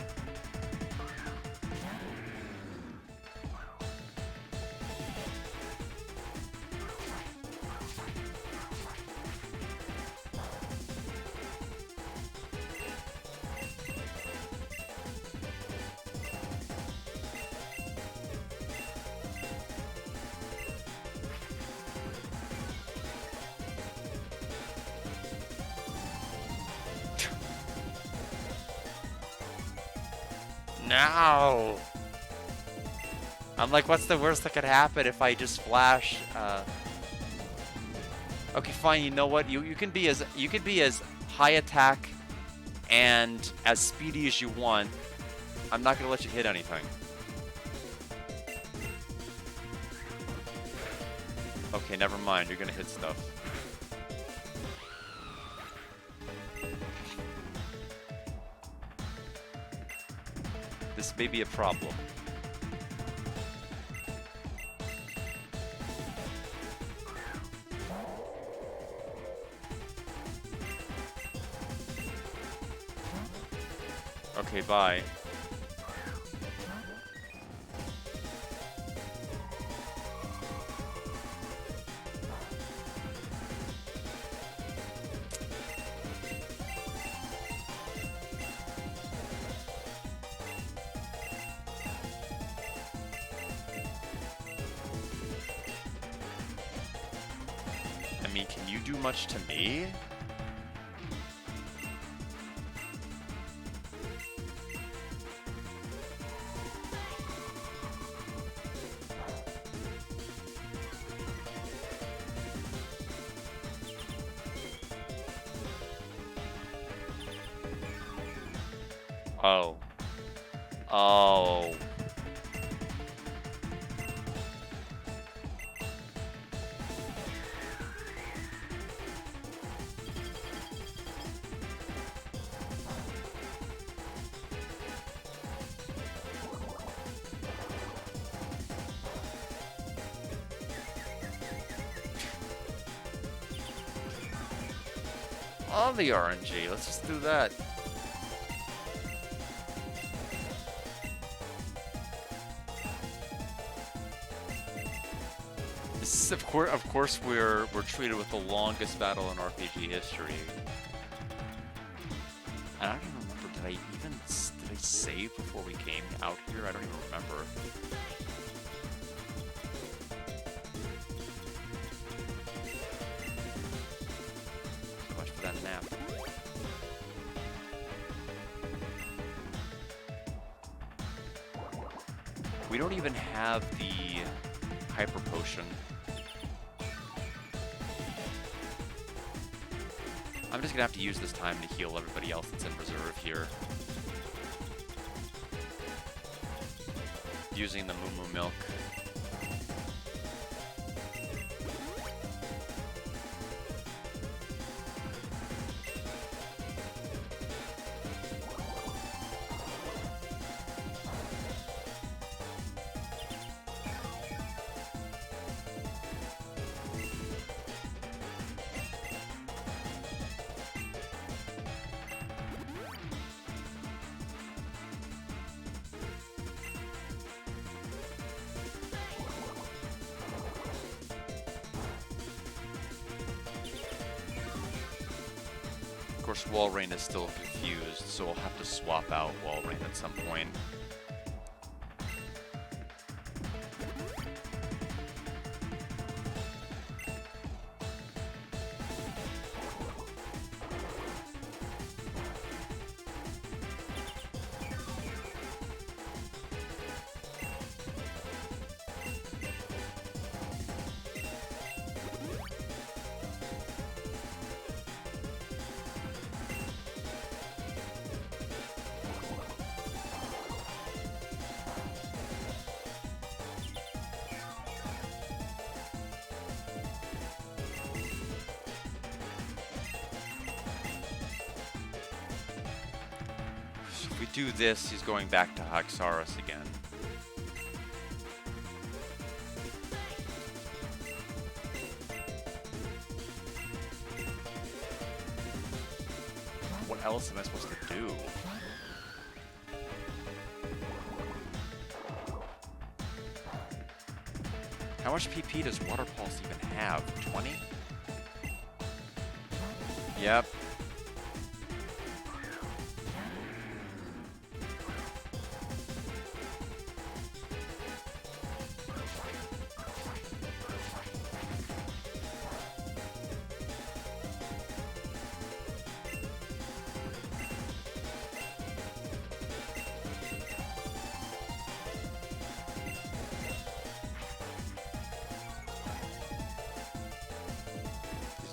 No! I'm like, what's the worst that could happen if I just flash? Okay, fine. You know what? You can be as high attack and as speedy as you want. I'm not gonna let you hit anything. Okay, never mind. You're gonna hit stuff. This may be a problem. Okay, bye. mean, can you do much to me? Oh. Oh. All the RNG. Let's just do that. This is, of course, we're treated with the longest battle in RPG history. And I don't even remember. Did I save before we came out here? I don't even remember. So much for that nap. We don't even have the hyper potion. I'm just gonna have to use this time to heal everybody else that's in reserve here. Using the Moo Moo Milk. Of course, Walrein is still confused, so we'll have to swap out Walrein at some point. If we do this, he's going back to Haxaris again. What else am I supposed to do? How much PP does Water Pulse even have? 20? Yep.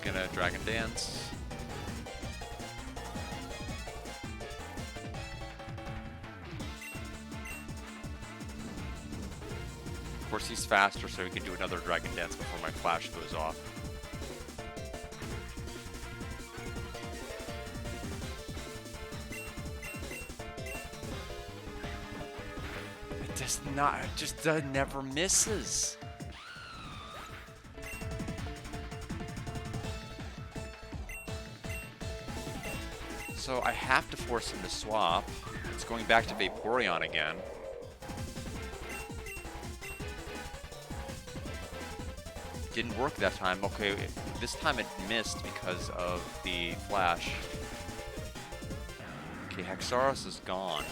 Gonna Dragon Dance. Of course, he's faster, so he can do another Dragon Dance before my flash goes off. It just never misses. So I have to force him to swap. It's going back to Vaporeon again. Didn't work that time. Okay, this time it missed because of the flash. Okay, Haxaris is gone.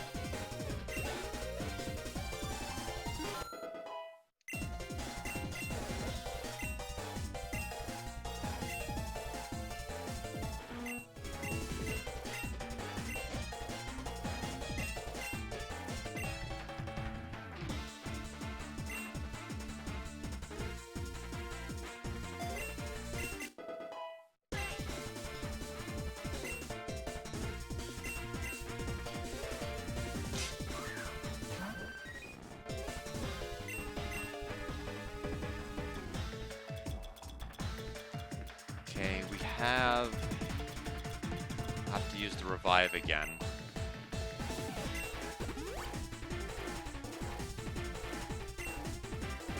have to use the revive again.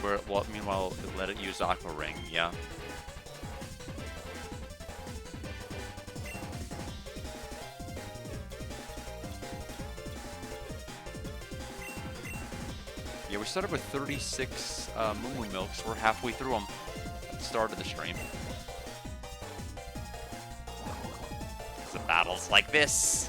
Well, meanwhile, let it use Aqua Ring, yeah. Yeah, we started with 36 Moo Moo Milks. We're halfway through them at the start of the stream. It's the battles like this.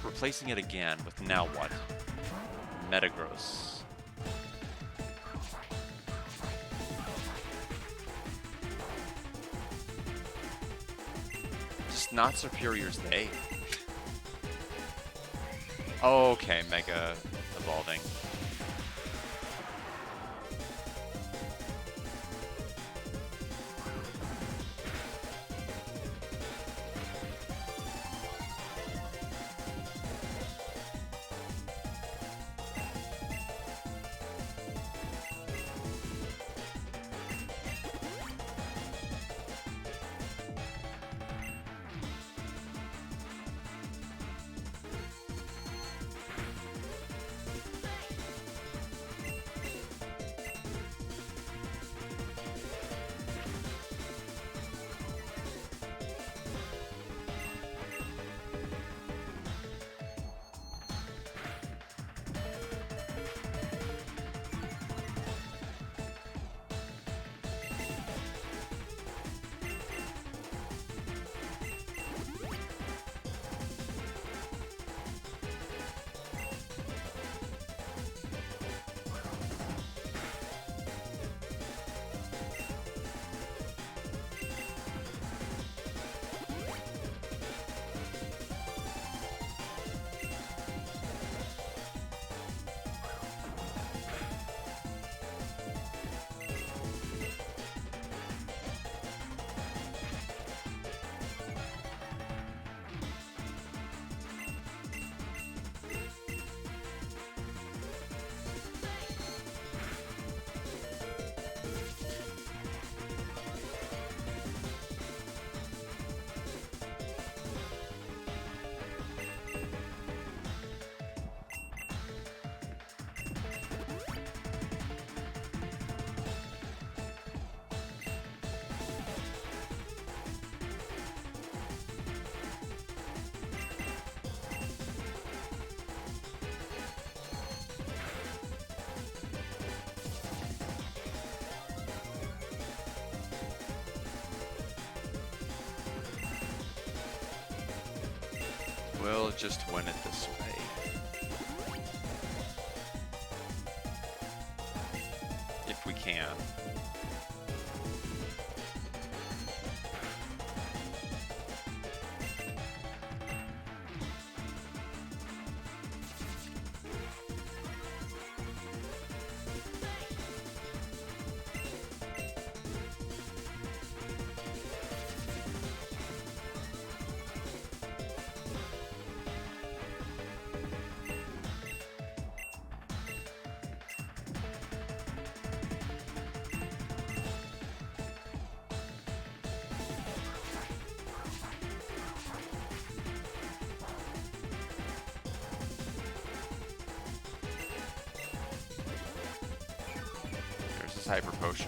Replacing it again with now what? Metagross. Just not Superior's Day. Okay, Mega evolving. We'll just win it this way. If we can. Hyper Potion.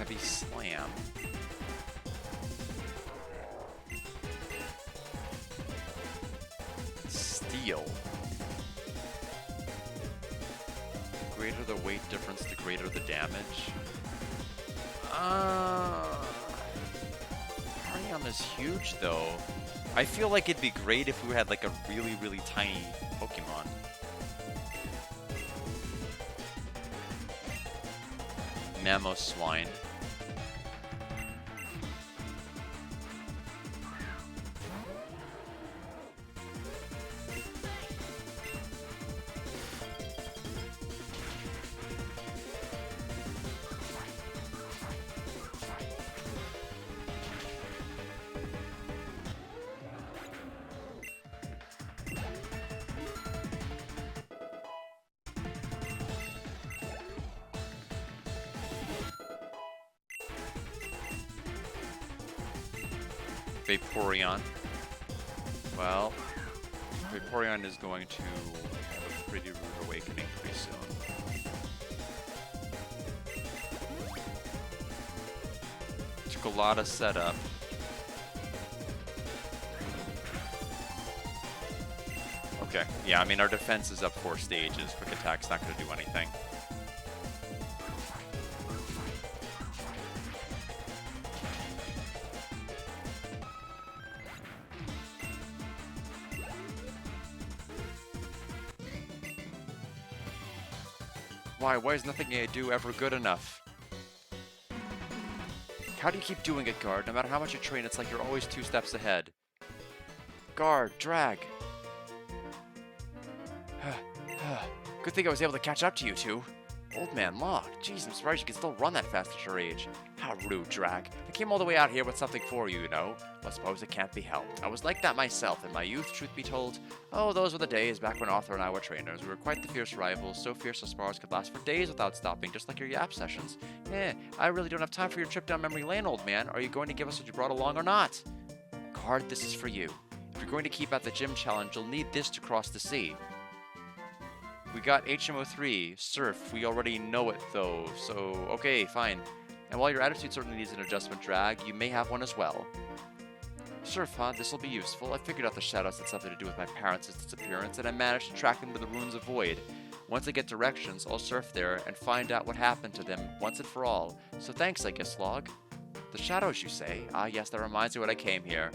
heavy slam. Steel. The greater the weight difference, the greater the damage. Arion is huge though. I feel like it'd be great if we had like a really, really tiny Pokemon. Mamoswine. Vaporeon. Well, Vaporeon is going to have a pretty rude awakening pretty soon. Took a lot of setup. Okay, yeah, I mean, our defense is up 4 stages. Quick attack's not going to do anything. Why is nothing I do ever good enough? How do you keep doing it, Guard? No matter how much you train, it's like you're always 2 steps ahead. Guard, drag. Good thing I was able to catch up to you two. Old man Locke. Jeez, I'm surprised you can still run that fast at your age. How rude, Drag. I came all the way out here with something for you, you know. But I suppose it can't be helped. I was like that myself in my youth, truth be told. Oh, those were the days back when Arthur and I were trainers. We were quite the fierce rivals, so fierce our spars could last for days without stopping, just like your yap sessions. I really don't have time for your trip down memory lane, old man. Are you going to give us what you brought along or not? Guard, this is for you. If you're going to keep at the gym challenge, you'll need this to cross the sea. We got HMO3, Surf, we already know it though, so okay, fine. And while your attitude certainly needs an adjustment, Drag, you may have one as well. Surf, huh? This'll be useful. I figured out the shadows had something to do with my parents' disappearance, and I managed to track them to the Ruins of Void. Once I get directions, I'll surf there and find out what happened to them once and for all. So thanks, I guess, Log. The shadows, you say? Ah, yes, that reminds me when I came here.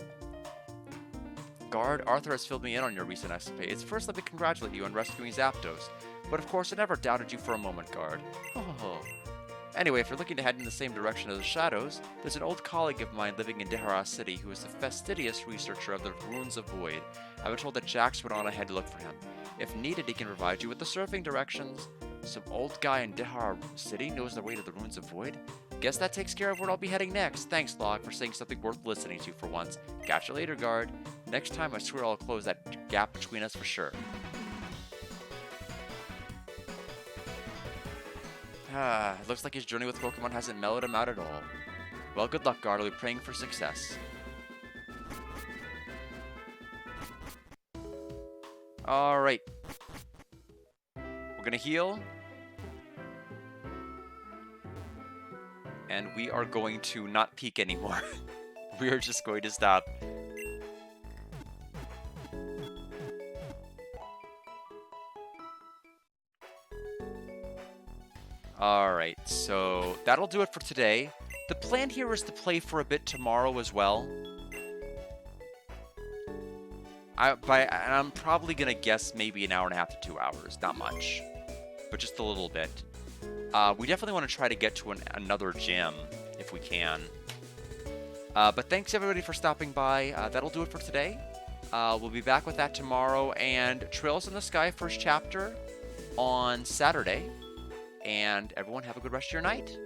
Guard, Arthur has filled me in on your recent escapades. First, let me congratulate you on rescuing Zapdos. But of course, I never doubted you for a moment, Guard. Oh. Anyway, if you're looking to head in the same direction as the Shadows, there's an old colleague of mine living in Dehara City who is the fastidious researcher of the Ruins of Void. I've been told that Jax went on ahead to look for him. If needed, he can provide you with the surfing directions. Some old guy in Dehara City knows the way to the Ruins of Void? Guess that takes care of where I'll be heading next. Thanks, Log, for saying something worth listening to for once. Catch you later, Guard. Next time, I swear I'll close that gap between us for sure. It looks like his journey with Pokemon hasn't mellowed him out at all. Well, good luck, Guard. I'll be praying for success. Alright. We're gonna heal. And we are going to not peek anymore. We are just going to stop. Alright, so that'll do it for today. The plan here is to play for a bit tomorrow as well. I'm probably going to guess maybe an hour and a half to 2 hours. Not much, but just a little bit. We definitely want to try to get to another gym if we can. But thanks everybody for stopping by. That'll do it for today. We'll be back with that tomorrow, and Trails in the Sky first chapter on Saturday. And everyone have a good rest of your night.